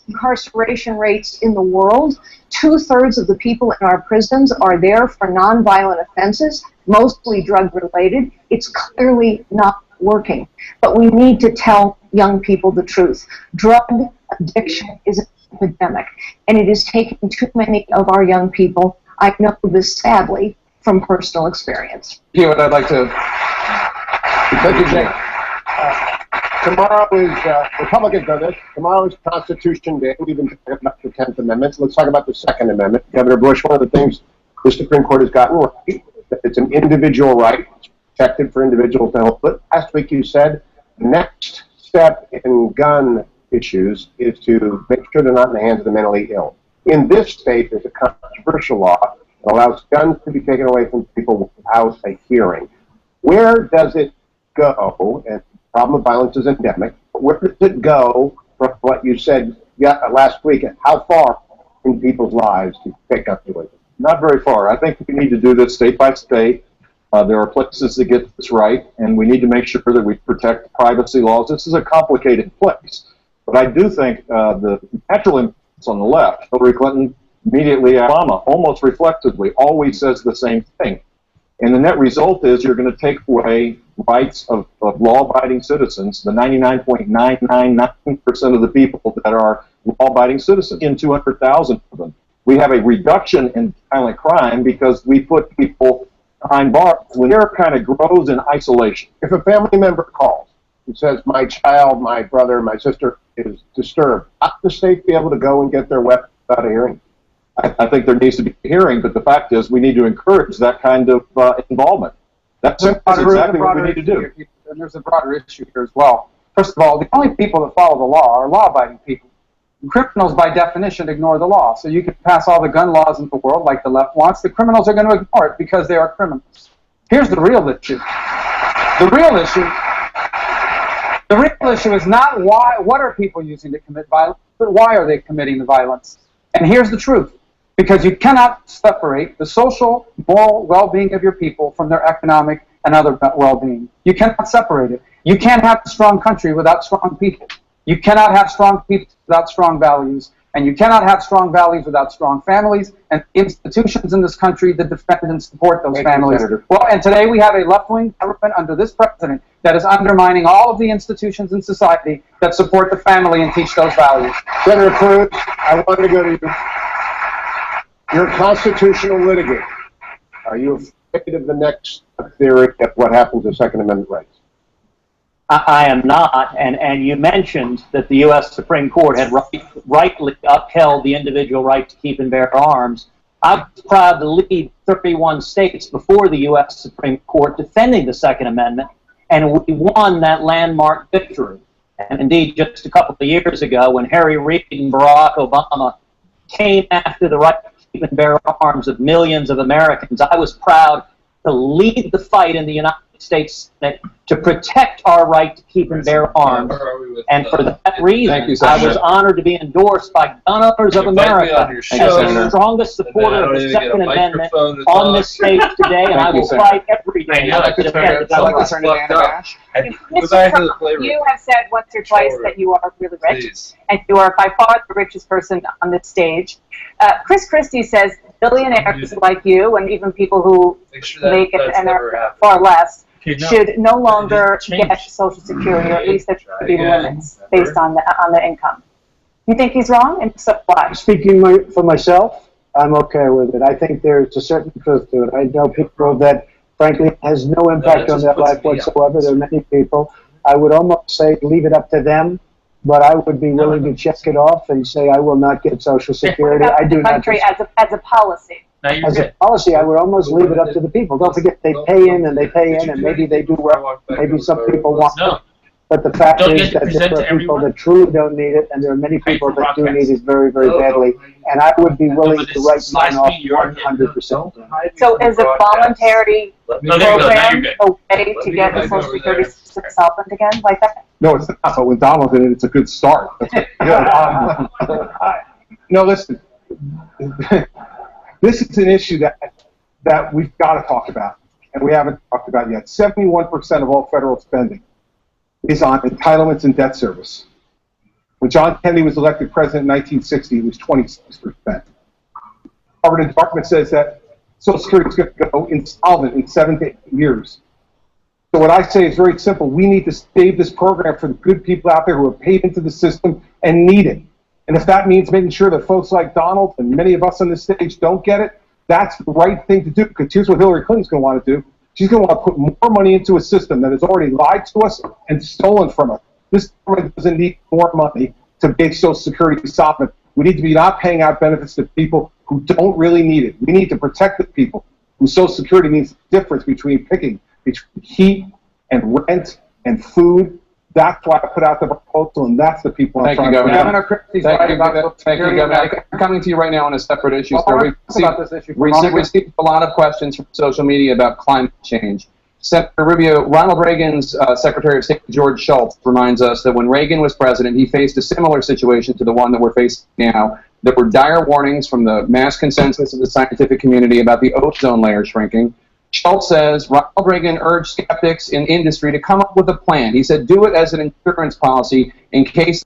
incarceration rates in the world. 2/3 of the people in our prisons are there for nonviolent offenses, mostly drug-related. It's clearly not working. But we need to tell young people the truth. Drug addiction is an epidemic, and it is taking too many of our young people. I know this sadly from personal experience. Here, what I'd like to thank you, Jake. Tomorrow is, Republicans know this, tomorrow is Constitution Day. We've been talking about the 10th Amendment. Let's talk about the Second Amendment. Governor Bush, one of the things the Supreme Court has gotten right, that it's an individual right. It's protected for individuals to help. But last week you said the next step in gun issues is to make sure they're not in the hands of the mentally ill. In this state, there's a controversial law that allows guns to be taken away from people without a hearing. Where does it go? And the problem of violence is endemic. But where does it go from what you said last week? And how far in people's lives to pick up doing it? Not very far. I think we need to do this state by state. There are places that get this right, and we need to make sure that we protect privacy laws. This is a complicated place. But I do think the natural impulse on the left, Hillary Clinton, immediately Obama, almost reflexively, always says the same thing. And the net result is you're going to take away rights of law-abiding citizens, the 99.999% of the people that are law-abiding citizens, in 200,000 of them. We have a reduction in violent crime because we put people behind bars when they're kind of grows in isolation. If a family member calls and says, my child, my brother, my sister is disturbed, ought the state be able to go and get their weapons without a hearing? I think there needs to be a hearing, but the fact is we need to encourage that kind of involvement. That's exactly what we need to do. And there's a broader issue here as well. First of all, the only people that follow the law are law-abiding people. Criminals, by definition, ignore the law. So you can pass all the gun laws in the world like the left wants. The criminals are going to ignore it because they are criminals. Here's the real issue. The real issue is not what are people using to commit violence, but why are they committing the violence? And here's the truth. Because you cannot separate the social, moral well-being of your people from their economic and other well-being. You cannot separate it. You can't have a strong country without strong people. You cannot have strong people without strong values. And you cannot have strong values without strong families and institutions in this country that defend and support those families. Well, and today we have a left-wing government under this president that is undermining all of the institutions in society that support the family and teach those values. Senator Cruz, I want to go to you. You're a constitutional litigator. Are you afraid of the next theory of what happens to Second Amendment rights? I am not, and you mentioned that the U.S. Supreme Court had rightly upheld the individual right to keep and bear arms. I was proud to lead 31 states before the U.S. Supreme Court defending the Second Amendment, and we won that landmark victory. And indeed, just a couple of years ago, when Harry Reid and Barack Obama came after the right to keep and bear arms of millions of Americans, I was proud to lead the fight in the United States Senate to protect our right to keep and bear arms. And for that reason, I was honored to be endorsed by gun owners of America as the strongest supporter of the Second Amendment on this stage today, and I will fight every day to defend the You have said once or twice that you are really rich, and you are by far the richest person on this stage. Chris Christie says billionaires like you, and even people who make it and are far less, should no longer get Social Security, or at least there should be limits based on the income. You think he's wrong, and so why? Speaking for myself, I'm okay with it. I think there's a certain truth to it. I know people that, frankly, has no impact on their life whatsoever. There are many people. I would almost say leave it up to them, but I would be willing to check it off and say I will not get Social Security. I do not. Country as a policy. As a policy, I would almost leave it up to the people. Don't forget, they pay in, and maybe they do work. Maybe some people want it. But the fact is that there are people that truly don't need it, and there are many people that do need it very, very badly. And I would be willing to write mine off 100%. So is a voluntary program a way to get the Social Security solvent again, like that? No, it's not. But when Donald's in it, it's a good start. That's good. No, listen. This is an issue that we've got to talk about, and we haven't talked about yet. 71% of all federal spending is on entitlements and debt service. When John Kennedy was elected president in 1960, it was 26%. Harvard and Dartmouth says that Social Security is going to go insolvent in 7 to 8 years. So what I say is very simple. We need to save this program for the good people out there who are paid into the system and need it. And if that means making sure that folks like Donald and many of us on this stage don't get it, that's the right thing to do, because here's what Hillary Clinton's going to want to do. She's going to want to put more money into a system that has already lied to us and stolen from us. This government doesn't need more money to make Social Security solvent. We need to be not paying out benefits to people who don't really need it. We need to protect the people whose Social Security means the difference between picking between heat and rent and food. That's why I put out the proposal, and that's the people I'm trying to get. Governor Christie's right about Thank you, Governor. I'm coming to you right now on a separate issue. So we received a lot of questions from social media about climate change. Senator Rubio, Ronald Reagan's Secretary of State, George Shultz, reminds us that when Reagan was president, he faced a similar situation to the one that we're facing now. There were dire warnings from the mass consensus of the scientific community about the ozone layer shrinking. Schultz says Ronald Reagan urged skeptics in industry to come up with a plan. He said, do it as an insurance policy in case.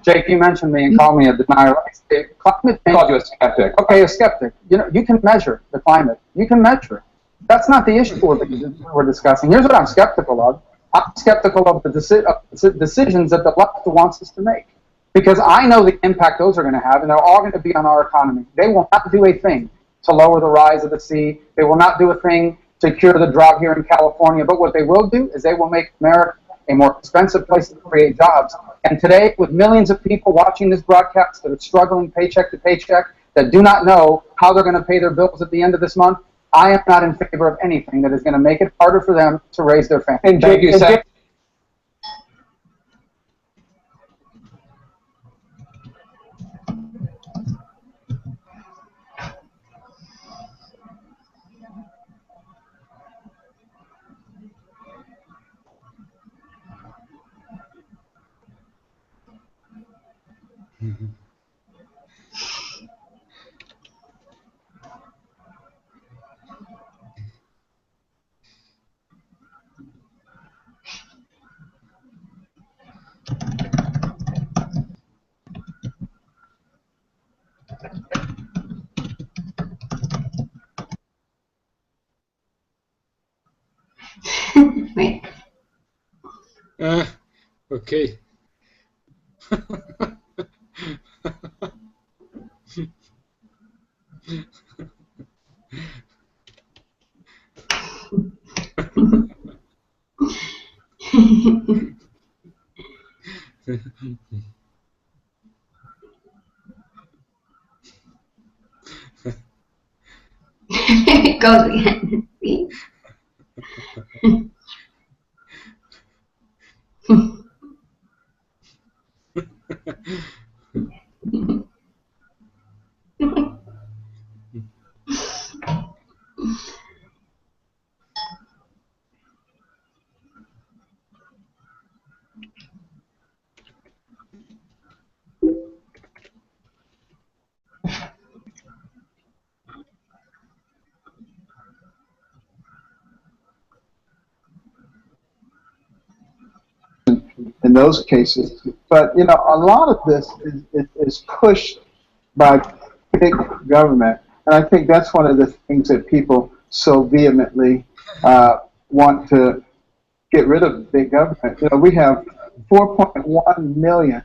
Jake, you mentioned me and called me a denier. Climate change. Called you a skeptic. Okay, a skeptic. You know, you can measure the climate. You can measure it. That's not the issue we're discussing. Here's what I'm skeptical of. I'm skeptical of the decisions that the left wants us to make, because I know the impact those are going to have, and they're all going to be on our economy. They will not do a thing to lower the rise of the sea. They will not do a thing to cure the drought here in California. But what they will do is they will make America a more expensive place to create jobs. And today, with millions of people watching this broadcast that are struggling paycheck to paycheck, that do not know how they're going to pay their bills at the end of this month, I am not in favor of anything that is going to make it harder for them to raise their family. And Jake, you said. Okay. It goes again. See? In those cases. But, you know, a lot of this is pushed by big government. And I think that's one of the things that people so vehemently want to get rid of big government. You know, we have 4.1 million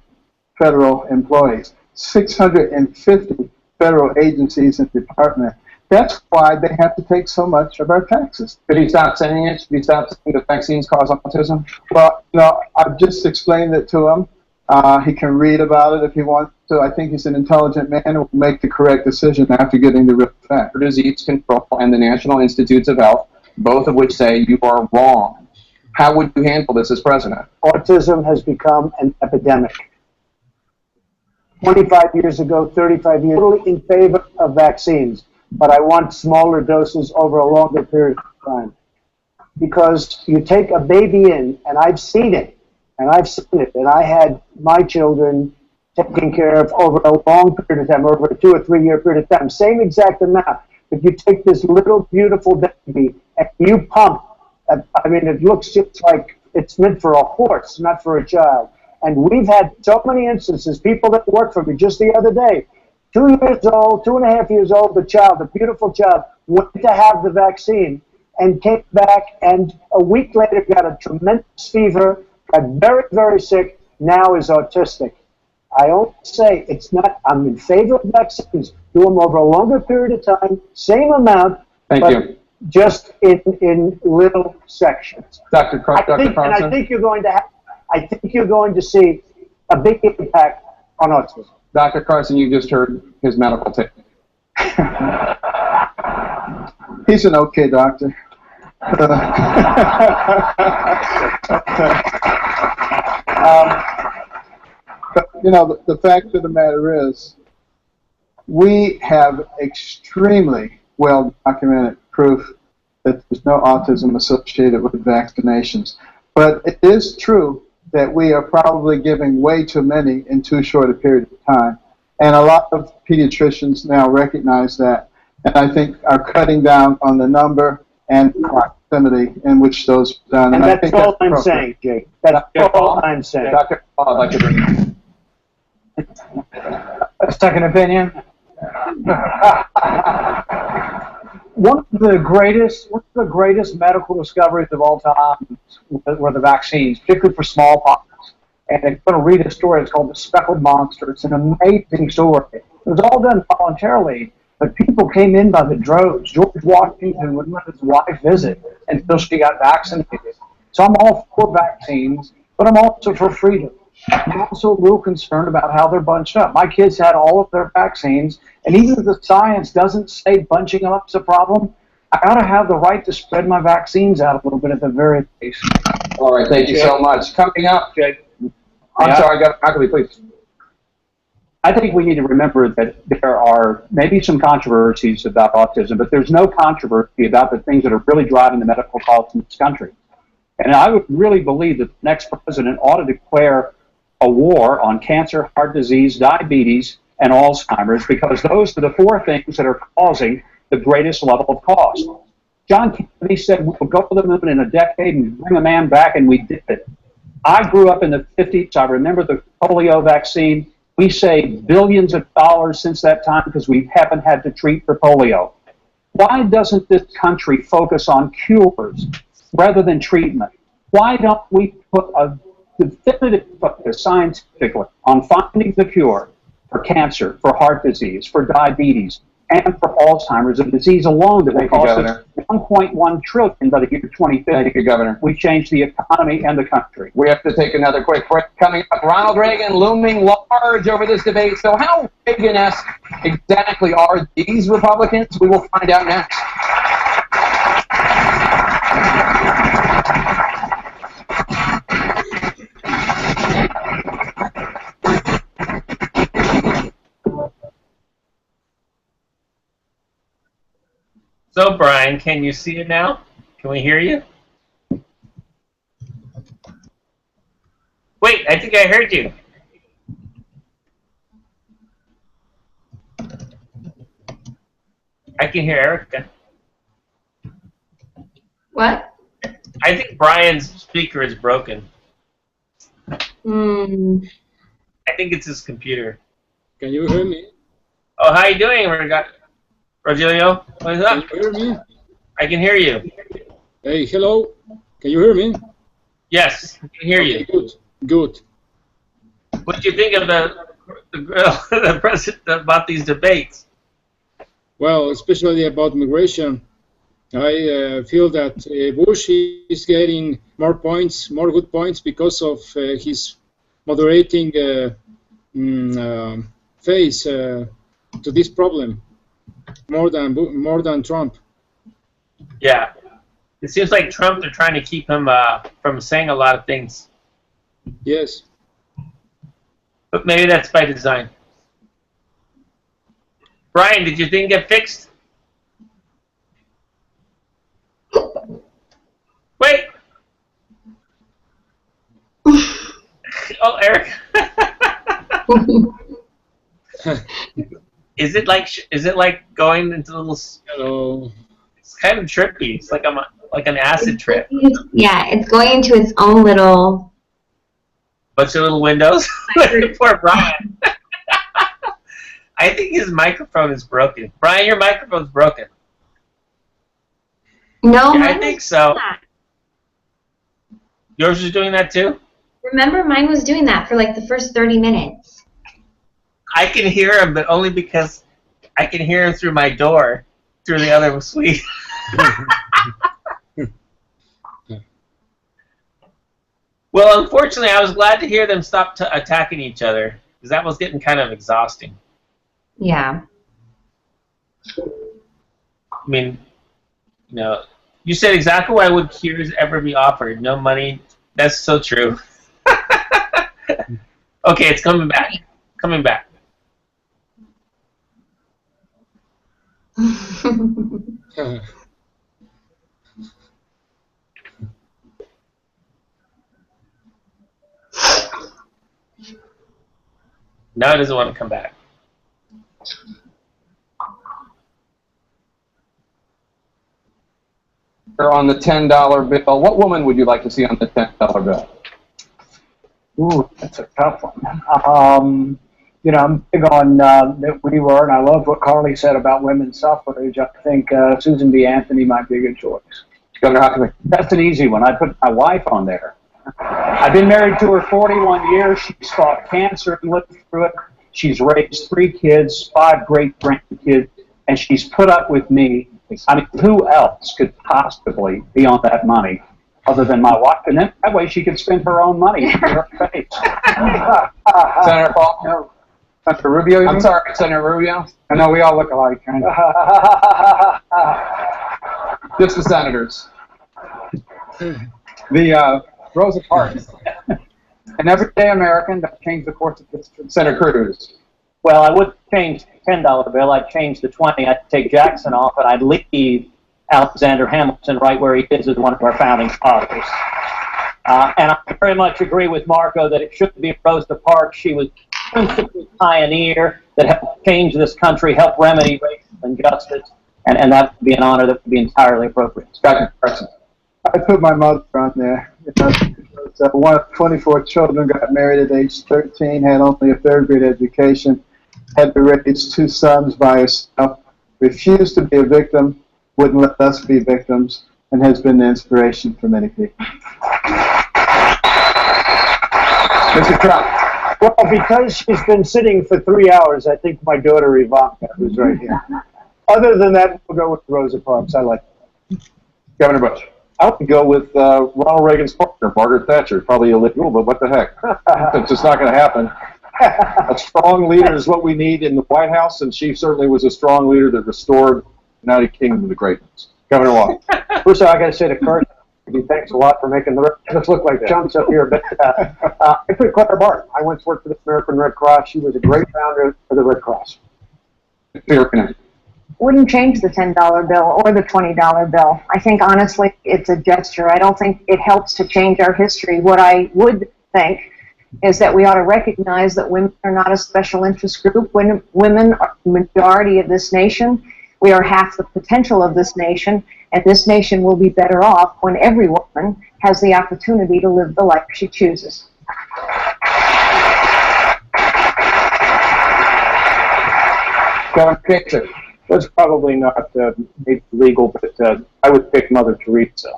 federal employees, 650 federal agencies and departments. That's why they have to take so much of our taxes. Could he stop saying it? Should he stop saying that vaccines cause autism? Well, no, I've just explained it to him. He can read about it if he wants to. I think he's an intelligent man who will make the correct decision after getting the real fact. Disease Control and the National Institutes of Health, both of which say you are wrong. How would you handle this as president? Autism has become an epidemic. 25 years ago, 35 years, totally in favor of vaccines, but I want smaller doses over a longer period of time. Because you take a baby in, and I've seen it, and I had my children taken care of over a long period of time, over a 2 or 3 year period of time, same exact amount. But you take this little beautiful baby and you pump, I mean, it looks just like it's meant for a horse, not for a child. And we've had so many instances, people that work for me just the other day, 2 years old, 2.5 years old, the child, the beautiful child, went to have the vaccine and came back and a week later got a tremendous fever, got very, very sick, now is autistic. I only say it's not, I'm in favor of vaccines. Do them over a longer period of time, same amount, but just in little sections. Dr. Carson? And I think you're going to have, I think you're going to see a big impact on autism. Dr. Carson, you just heard his medical tip. He's an okay doctor. But, you know, the fact of the matter is, we have extremely well documented proof that there's no autism associated with vaccinations. But it is true that we are probably giving way too many in too short a period of time. And a lot of pediatricians now recognize that, and I think are cutting down on the number and proximity in which those are done. And that's all I'm saying, Jake. That's all I'm saying. Dr. Paul, I'd like to bring A second opinion. One of the greatest medical discoveries of all time were the vaccines, particularly for smallpox. And I'm going to read a story. It's called The Speckled Monster. It's an amazing story. It was all done voluntarily, but people came in by the droves. George Washington wouldn't let his wife visit until she got vaccinated. So I'm all for vaccines, but I'm also for freedom. I'm also a little concerned about how they're bunched up. My kids had all of their vaccines, and even if the science doesn't say bunching them up is a problem, I ought to have the right to spread my vaccines out a little bit at the very least. All right, thank you so much. Coming up, Jake. I'm sorry, Huckabee, please. I think we need to remember that there are maybe some controversies about autism, but there's no controversy about the things that are really driving the medical costs in this country. And I would really believe that the next president ought to declare a war on cancer, heart disease, diabetes, and Alzheimer's, because those are the four things that are causing the greatest level of cost. John Kennedy said we'll go to the moon in a decade and bring a man back, and we did it. I grew up in the 50s. I remember the polio vaccine. We saved billions of dollars since that time because we haven't had to treat for polio. Why doesn't this country focus on cures rather than treatment? Why don't we put a definitive focus scientifically on finding the cure for cancer, for heart disease, for diabetes, and for Alzheimer's, a disease alone that will cost us $1.1 trillion by the year 2050. Thank you, Governor. We change the economy and the country. We have to take another quick break. Coming up, Ronald Reagan looming large over this debate. So how Reagan-esque exactly are these Republicans? We will find out next. So, Brian, can you see it now? Can we hear you? Wait, I think I heard you. I can hear Erica. What? I think Brian's speaker is broken. I think it's his computer. Can you hear me? Oh, how you doing, Rogelio? What is up? Can you hear me? I can hear you. Hey, hello. Can you hear me? Yes, I can hear you. Good. Good. What do you think of the president about these debates? Well, especially about migration, I feel that Bush is getting more points, more good points, because of his moderating face to this problem, more than Trump. Yeah, it seems like Trump, they're trying to keep him from saying a lot of things. Yes. But maybe that's by design. Brian, did your thing get fixed? Wait. Oh, Eric. Is it like going into a little? Hello. It's kind of trippy. It's like like an acid trip. Yeah, it's going into its own little. Bunch of little windows. Poor Brian. I think his microphone is broken. Brian, your microphone's broken. No, yeah, I think so. Yours is doing that too? Remember, mine was doing that for like the first 30 minutes. I can hear him, but only because I can hear him through my door, through the other suite. Well, unfortunately, I was glad to hear them stop attacking each other, because that was getting kind of exhausting. Yeah. I mean, you know, you said exactly why would cures ever be offered? No money. That's so true. Okay, it's coming back. Coming back. Now it doesn't want to come back. On the $10 bill, what woman would you like to see on the $10 bill? Ooh, that's a tough one. You know, I'm big on that we were, and I love what Carly said about women's suffrage. I think Susan B. Anthony might be a good choice. Governor Huckabee. That's an easy one. I put my wife on there. I've been married to her 41 years. She's fought cancer and lived through it. She's raised 3 kids, 5 great grandkids, and she's put up with me. I mean, who else could possibly be on that money other than my wife? And then that way she could spend her own money in her face. Senator Paul? Senator Rubio, you I'm mean? sorry, Senator Rubio? I know we all look alike, kind of. Just the senators. The Rosa Parks. An everyday American that changed the course of history. Senator Cruz. Well, I would change the $10 bill. I'd change the 20. I'd take Jackson off, and I'd leave Alexander Hamilton right where he is as one of our founding fathers. And I very much agree with Marco that it shouldn't be Rosa Parks. She was a principal pioneer that helped change this country, helped remedy racial injustice, and that would be an honor that would be entirely appropriate. Dr. Carson. I put my mother on there. You know, one of 24 children, got married at age 13, had only a 3rd grade education, had to raise 2 sons by herself, refused to be a victim, wouldn't let us be victims, and has been an inspiration for many people. Mr. Trump. Well, because she's been sitting for 3 hours, I think my daughter Ivanka, who's right here. Other than that, we'll go with Rosa Parks. I like her. Governor Bush. I would go with Ronald Reagan's partner, Margaret Thatcher. Probably illegal, but what the heck? It's just not going to happen. A strong leader is what we need in the White House, and she certainly was a strong leader that restored the United Kingdom to greatness. Governor Walker. First of all, I got to say to Kurt, thanks a lot for making the rest of us look like chumps up here. But I put Clara Barton. I once worked for the American Red Cross. She was a great founder for the Red Cross. Wouldn't change the $10 bill or the $20 bill. I think, honestly, it's a gesture. I don't think it helps to change our history. What I would think is that we ought to recognize that women are not a special interest group. When women are the majority of this nation, we are half the potential of this nation, and this nation will be better off when every woman has the opportunity to live the life she chooses. Governor Casey. That's probably not legal, but I would pick Mother Teresa,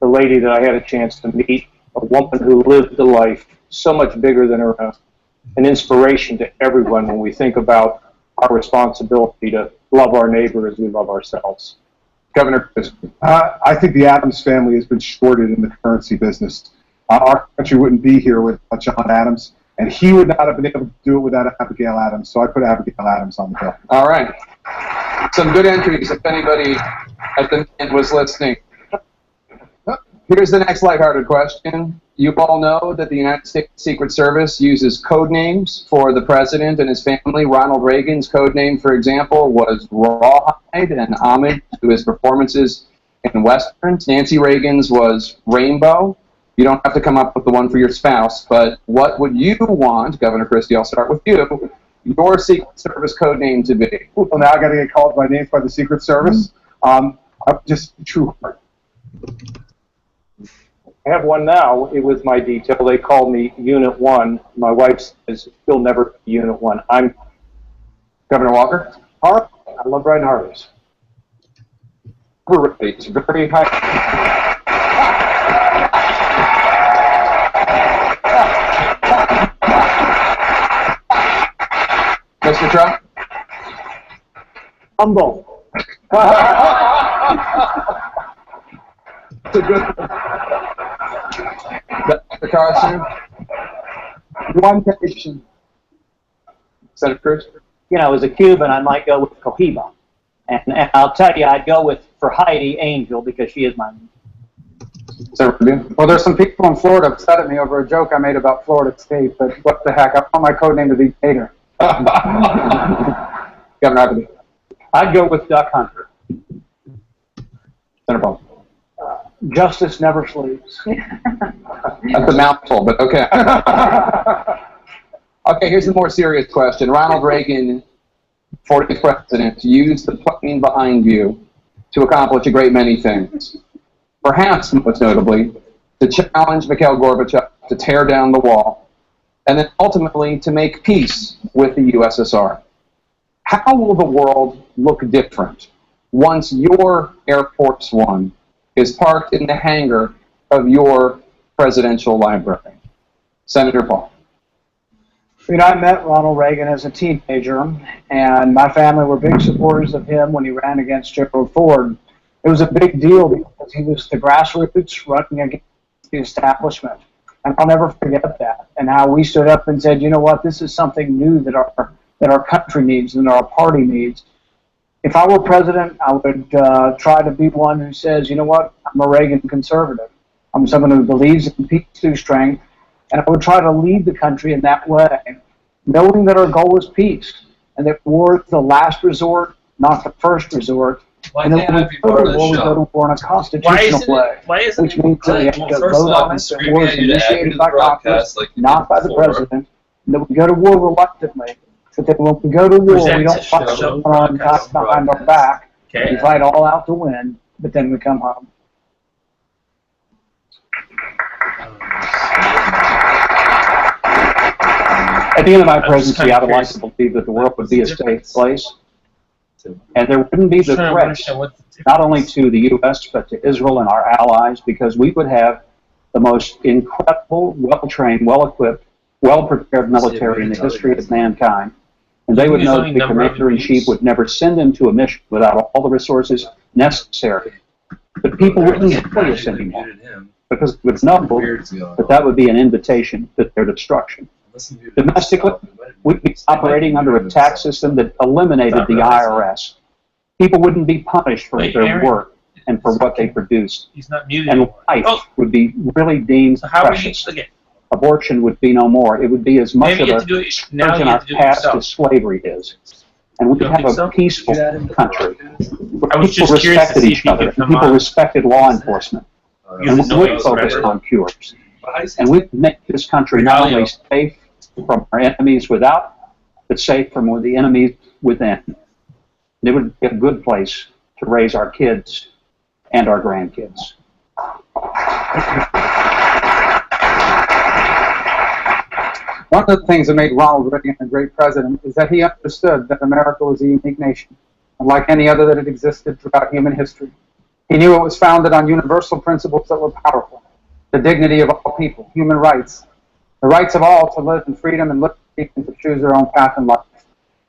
the lady that I had a chance to meet, a woman who lived a life so much bigger than her own, an inspiration to everyone when we think about our responsibility to love our neighbor as we love ourselves. Governor Christie. I think the Adams family has been shorted in the currency business. Our country wouldn't be here without John Adams, and he would not have been able to do it without Abigail Adams, so I put Abigail Adams on the bill. All right. Some good entries if anybody at the end was listening. Here's the next lighthearted question. You all know that the United States Secret Service uses code names for the president and his family. Ronald Reagan's code name, for example, was Rawhide, an homage to his performances in Westerns. Nancy Reagan's was Rainbow. You don't have to come up with the one for your spouse, but what would you want, Governor Christie, I'll start with you, your Secret Service code name to be? Well, now I got to get called by names by the Secret Service. I'm just True Heart. I have one now. It was my detail. They called me Unit 1. My wife says she'll never be Unit 1. I'm Governor Walker. Harley. I love riding Harleys. It's very high. Mr. Trump? Humble. It's a good Mr. Carson? One nation. Senator Cruz? You know, as a Cuban, I might go with Cohiba. And I'll tell you, I'd go with, for Heidi, Angel, because she is my Well, there's some people in Florida upset at me over a joke I made about Florida State, but what the heck, I want my code name to be Gator. Governor Huckabee. I'd go with Duck Hunter. Senator Paul. Justice never sleeps. That's a mouthful, but okay. Okay, here's a more serious question. Ronald Reagan, 40th president, used the plane behind you to accomplish a great many things. Perhaps, most notably, to challenge Mikhail Gorbachev to tear down the wall, and then ultimately to make peace with the USSR. How will the world look different once your Air Force One is parked in the hangar of your presidential library? Senator Paul. You know, I met Ronald Reagan as a teenager, and my family were big supporters of him when he ran against Gerald Ford. It was a big deal because he was the grassroots running against the establishment. And I'll never forget that, and how we stood up and said, you know what, this is something new that our country needs and our party needs. If I were president, I would try to be one who says, you know what, I'm a Reagan conservative. I'm someone who believes in peace through strength, and I would try to lead the country in that way, knowing that our goal is peace, and that war is the last resort, not the first resort. And then when we go to war, we go to war in a constitutional way, which means that we have to vote on it, that war is initiated by Congress, not by the president, and that we go to war reluctantly, but that when we go to war, we don't fight on behind our back. We fight all out to win, but then we come home. At the end of my presidency, I would like to believe that the world would be a safe place. And there wouldn't be the threats, not only to the U.S., but to Israel and our allies, because we would have the most incredible, well-trained, well-equipped, well-prepared military in the history of mankind. And they would know that the commander-in-chief would never send them to a mission without all the resources necessary. But people wouldn't employ us anymore, because it would know that that would be an invitation to their destruction. Domestically, we'd be operating under a tax system that eliminated the IRS. People wouldn't be punished for their work and for what they produced. And life would be really deemed precious. Abortion would be no more. It would be as much of a scourge in our past as slavery is. And we would have a peaceful country where people respected each other and people respected law enforcement. And we would focus on cures. And we'd make this country not only safe from our enemies without, but safe from the enemies within. It would be a good place to raise our kids and our grandkids. One of the things that made Ronald Reagan a great president is that he understood that America was a unique nation, unlike any other that had existed throughout human history. He knew it was founded on universal principles that were powerful: the dignity of all people, human rights, the rights of all to live in freedom and liberty and to choose their own path in life.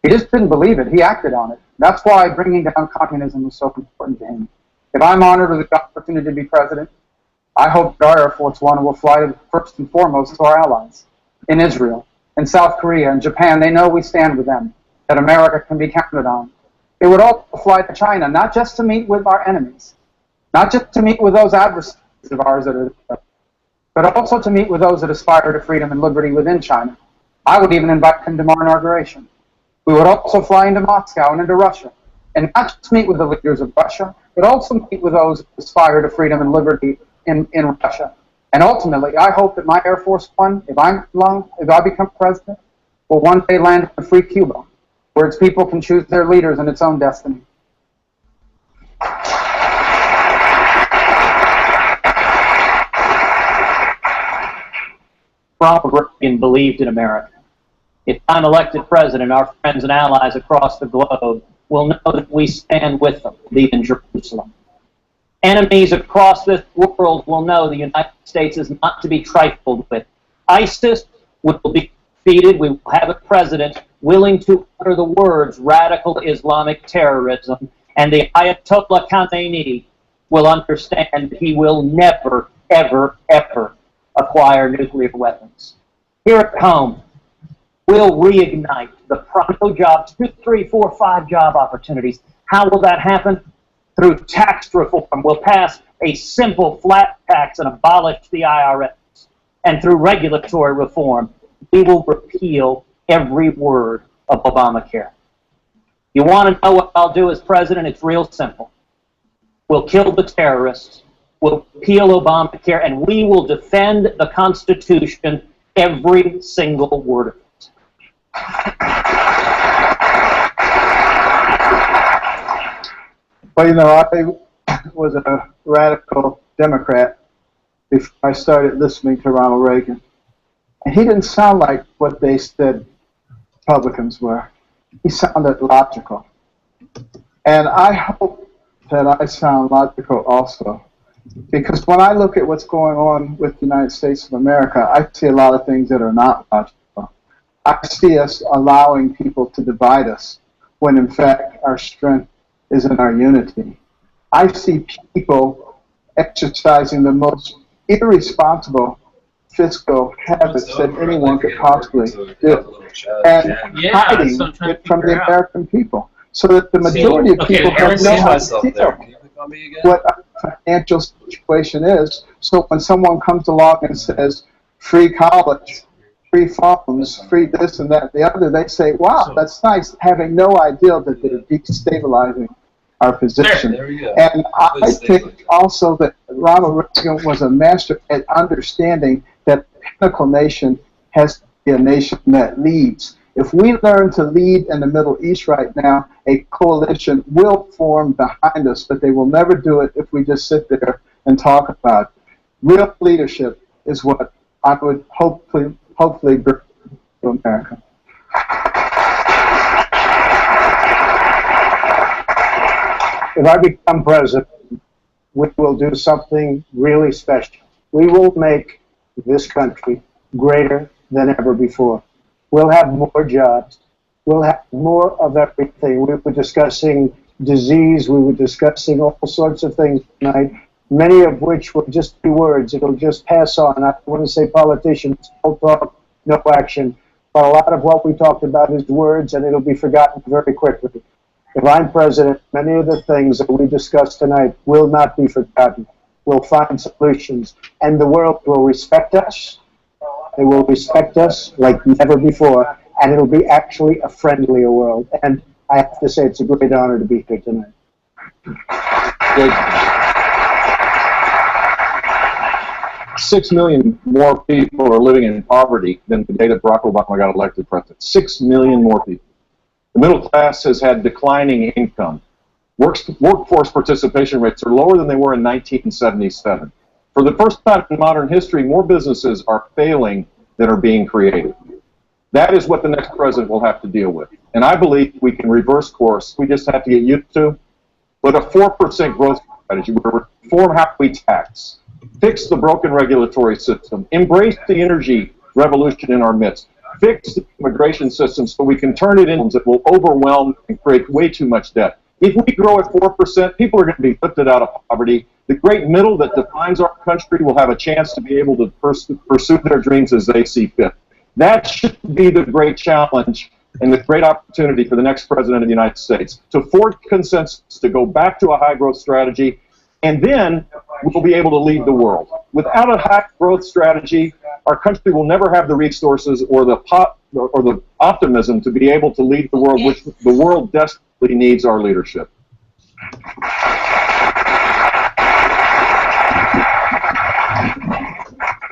He just didn't believe it. He acted on it. That's why bringing down communism was so important to him. If I'm honored with the opportunity to be president, I hope that our Air Force One will fly first and foremost to our allies in Israel, in South Korea, and Japan. They know we stand with them, that America can be counted on. It would also fly to China, not just to meet with our enemies, not just to meet with those adversaries of ours that are there, but also to meet with those that aspire to freedom and liberty within China. I would even invite them to my inauguration. We would also fly into Moscow and into Russia, and not just meet with the leaders of Russia, but also meet with those that aspire to freedom and liberty in Russia. And ultimately, I hope that my Air Force One, if I become president, will one day land in a free Cuba, where its people can choose their leaders and its own destiny. Ronald Reagan believed in America. If I'm elected president, our friends and allies across the globe will know that we stand with them, be in Jerusalem. Enemies across this world will know the United States is not to be trifled with. ISIS will be defeated. We will have a president willing to utter the words radical Islamic terrorism, and the Ayatollah Khamenei will understand he will never, ever, ever acquire nuclear weapons. Here at home, we'll reignite the pronto jobs, 2, 3, 4, 5 job opportunities. How will that happen? Through tax reform. We'll pass a simple flat tax and abolish the IRS. And through regulatory reform, we will repeal every word of Obamacare. You want to know what I'll do as president? It's real simple. We'll kill the terrorists, we'll repeal Obamacare, and we will defend the Constitution, every single word of it. Well, you know, I was a radical Democrat before I started listening to Ronald Reagan. And he didn't sound like what they said Republicans were. He sounded logical. And I hope that I sound logical also. Because when I look at what's going on with the United States of America, I see a lot of things that are not logical. I see us allowing people to divide us when in fact our strength is in our unity. I see people exercising the most irresponsible fiscal habits that anyone could possibly do, and hiding it from the American people, so that the majority of people have no idea what our financial situation is. So when someone comes along and says free college, free phones, free this and that and the other, they say, wow, that's nice, having no idea that they're destabilizing our position. And I think also that Ronald Reagan was a master at understanding that the pinnacle nation has to be a nation that leads. If we learn to lead in the Middle East right now, a coalition will form behind us, but they will never do it if we just sit there and talk about it. Real leadership is what I would hopefully bring to America. if I become president, we will do something really special. We will make this country greater than ever before. We'll have more jobs. We'll have more of everything. We were discussing disease. We were discussing all sorts of things tonight, many of which will just be words. It'll just pass on. I don't want to say politicians, no talk, no action. But a lot of what we talked about is words, and it'll be forgotten very quickly. If I'm president, many of the things that we discussed tonight will not be forgotten. We'll find solutions, and the world will respect us. They will respect us like never before, and it'll be actually a friendlier world. And I have to say, it's a great honor to be here tonight. Good. 6 million more people are living in poverty than the day that Barack Obama got elected president. 6 million more people. The middle class has had declining income. Workforce participation rates are lower than they were in 1977. For the first time in modern history, more businesses are failing than are being created. That is what the next president will have to deal with. And I believe we can reverse course. We just have to get used to. But a 4% growth strategy, where reform how we tax, fix the broken regulatory system, embrace the energy revolution in our midst, fix the immigration system so we can turn it into that will overwhelm and create way too much debt. If we grow at 4%, people are going to be lifted out of poverty. The great middle that defines our country will have a chance to be able to pursue their dreams as they see fit. That should be the great challenge and the great opportunity for the next president of the United States, to forge consensus, to go back to a high-growth strategy, and then we'll be able to lead the world. Without a high-growth strategy, our country will never have the resources or the optimism to be able to lead the world, which the world desperately needs our leadership.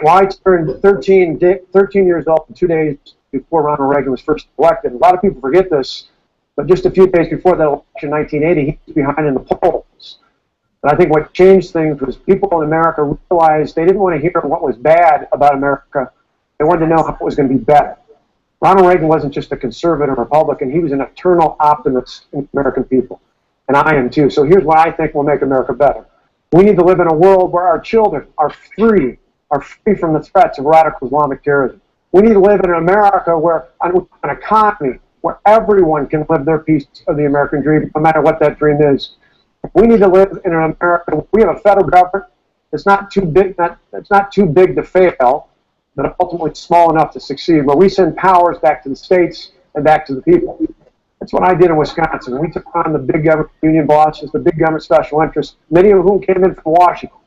Well, I turned 13 years old 2 days before Ronald Reagan was first elected. A lot of people forget this, but just a few days before that election in 1980, he was behind in the polls. And I think what changed things was people in America realized they didn't want to hear what was bad about America. They wanted to know how it was going to be better. Ronald Reagan wasn't just a conservative Republican. He was an eternal optimist in the American people. And I am too. So here's what I think will make America better. We need to live in a world where our children are free from the threats of radical Islamic terrorism. We need to live in an America where an economy where everyone can live their piece of the American dream, no matter what that dream is. We need to live in an America where we have a federal government that's not too big, that's not too big to fail, but ultimately small enough to succeed, where we send powers back to the states and back to the people. That's what I did in Wisconsin. We took on the big government union bosses, the big government special interests, many of whom came in from Washington.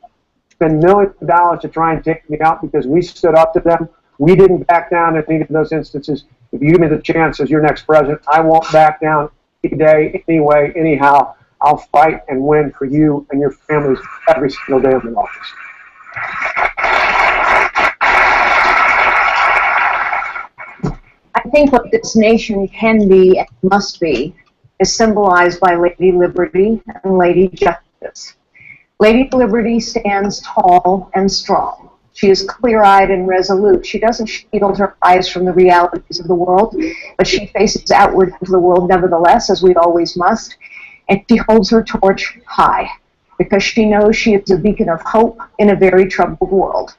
Spend millions of dollars to try and take me out because we stood up to them. We didn't back down in any of those instances. If you give me the chance as your next president, I won't back down any day, any way, anyhow. I'll fight and win for you and your families every single day of the office. I think what this nation can be and must be is symbolized by Lady Liberty and Lady Justice. Lady Liberty stands tall and strong. She is clear-eyed and resolute. She doesn't shield her eyes from the realities of the world, but she faces outward into the world nevertheless, as we always must, and she holds her torch high because she knows she is a beacon of hope in a very troubled world.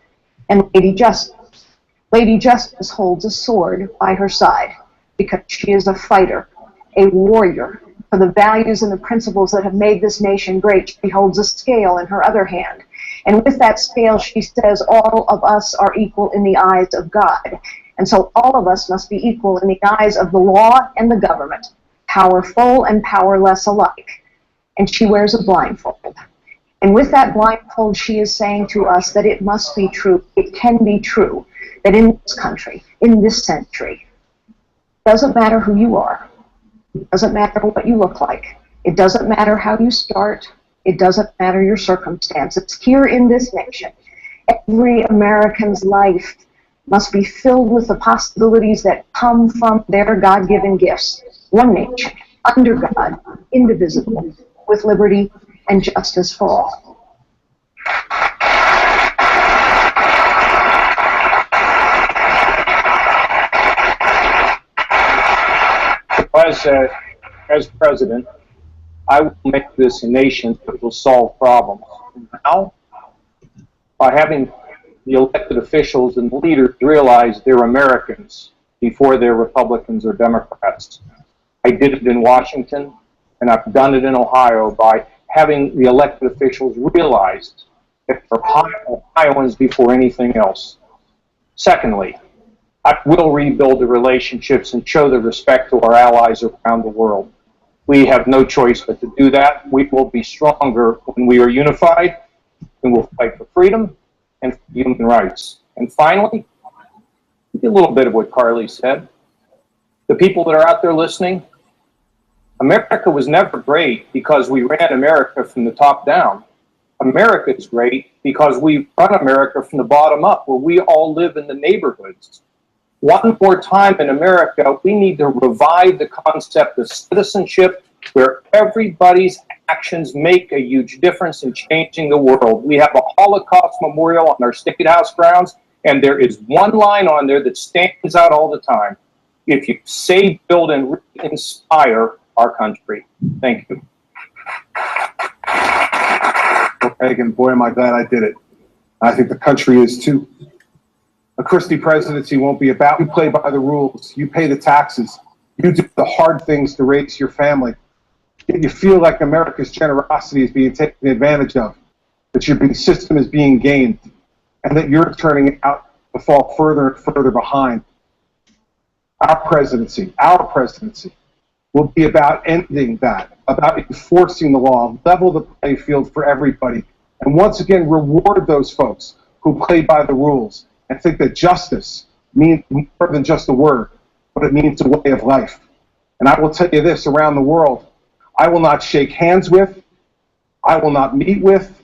And Lady Justice holds a sword by her side because she is a fighter, a warrior for the values and the principles that have made this nation great. She holds a scale in her other hand. And with that scale, she says all of us are equal in the eyes of God. And so all of us must be equal in the eyes of the law and the government, powerful and powerless alike. And she wears a blindfold. And with that blindfold, she is saying to us that it must be true, it can be true, that in this country, in this century, it doesn't matter who you are. It doesn't matter what you look like. It doesn't matter how you start. It doesn't matter your circumstances. Here in this nation, every American's life must be filled with the possibilities that come from their God-given gifts. One nation, under God, indivisible, with liberty and justice for all. As president, I will make this a nation that will solve problems. Now, by having the elected officials and leaders realize they're Americans before they're Republicans or Democrats. I did it in Washington, and I've done it in Ohio by having the elected officials realize that they're Ohioans before anything else. Secondly, I will rebuild the relationships and show the respect to our allies around the world. We have no choice but to do that. We will be stronger when we are unified, and we'll fight for freedom and for human rights. And finally, a little bit of what Carly said. The people that are out there listening, America was never great because we ran America from the top down. America is great because we run America from the bottom up, where we all live in the neighborhoods. One more time in America, we need to revive the concept of citizenship, where everybody's actions make a huge difference in changing the world. We have a Holocaust memorial on our State House grounds, and there is one line on there that stands out all the time. If you save, build, and inspire our country. Thank you. Reagan, boy, am I glad I did it. I think the country is too. A Christie presidency won't be about you play by the rules, you pay the taxes, you do the hard things to raise your family. You feel like America's generosity is being taken advantage of, that your system is being gamed, and that you're turning out to fall further and further behind. Our presidency will be about ending that, about enforcing the law, level the playing field for everybody, and once again reward those folks who play by the rules and think that justice means more than just a word, but it means a way of life. And I will tell you this, around the world, I will not shake hands with, I will not meet with,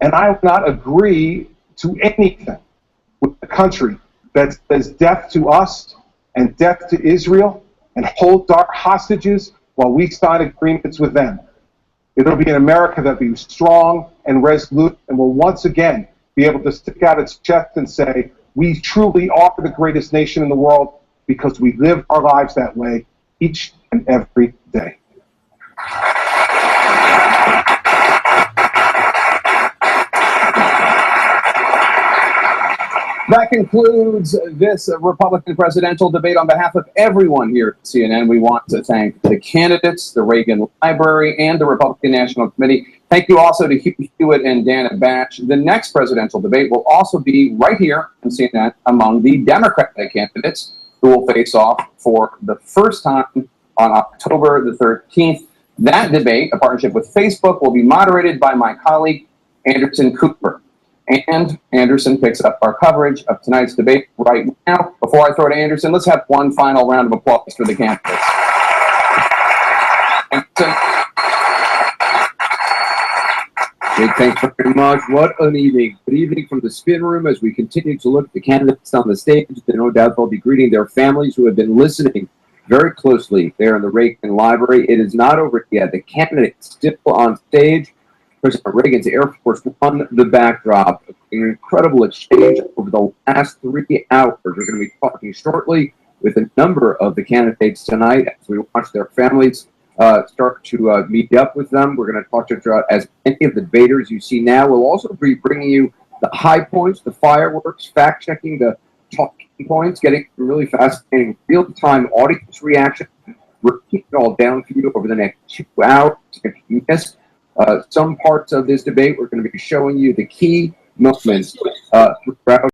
and I will not agree to anything with a country that says death to us and death to Israel and holds our hostages while we sign agreements with them. It'll be an America that will be strong and resolute and will once again be able to stick out its chest and say, we truly are the greatest nation in the world because we live our lives that way each and every day. That concludes this Republican presidential debate. On behalf of everyone here at CNN, we want to thank the candidates, the Reagan Library, and the Republican National Committee. Thank you also to Hugh Hewitt and Dana Batch. The next presidential debate will also be right here on CNN among the Democratic candidates who will face off for the first time on October the 13th. That debate, a partnership with Facebook, will be moderated by my colleague, Anderson Cooper. And Anderson picks up our coverage of tonight's debate right now. Before I throw to Anderson, let's have one final round of applause for the candidates. Anderson. Big thanks very much. What an evening. Good evening from the spin room as we continue to look at the candidates on the stage. No doubt they'll be greeting their families who have been listening very closely there in the Reagan Library. It is not over yet. The candidates still on stage. President Reagan's Air Force won the backdrop. An incredible exchange over the last 3 hours. We're going to be talking shortly with a number of the candidates tonight as we watch their families start to meet up with them. We're going to talk to as many of the debaters you see now. We'll also be bringing you the high points, the fireworks, fact-checking, the talking points, getting really fascinating real-time audience reaction. We're keeping it all down for you over the next 2 hours. If you missed some parts of this debate, we're going to be showing you the key moments throughout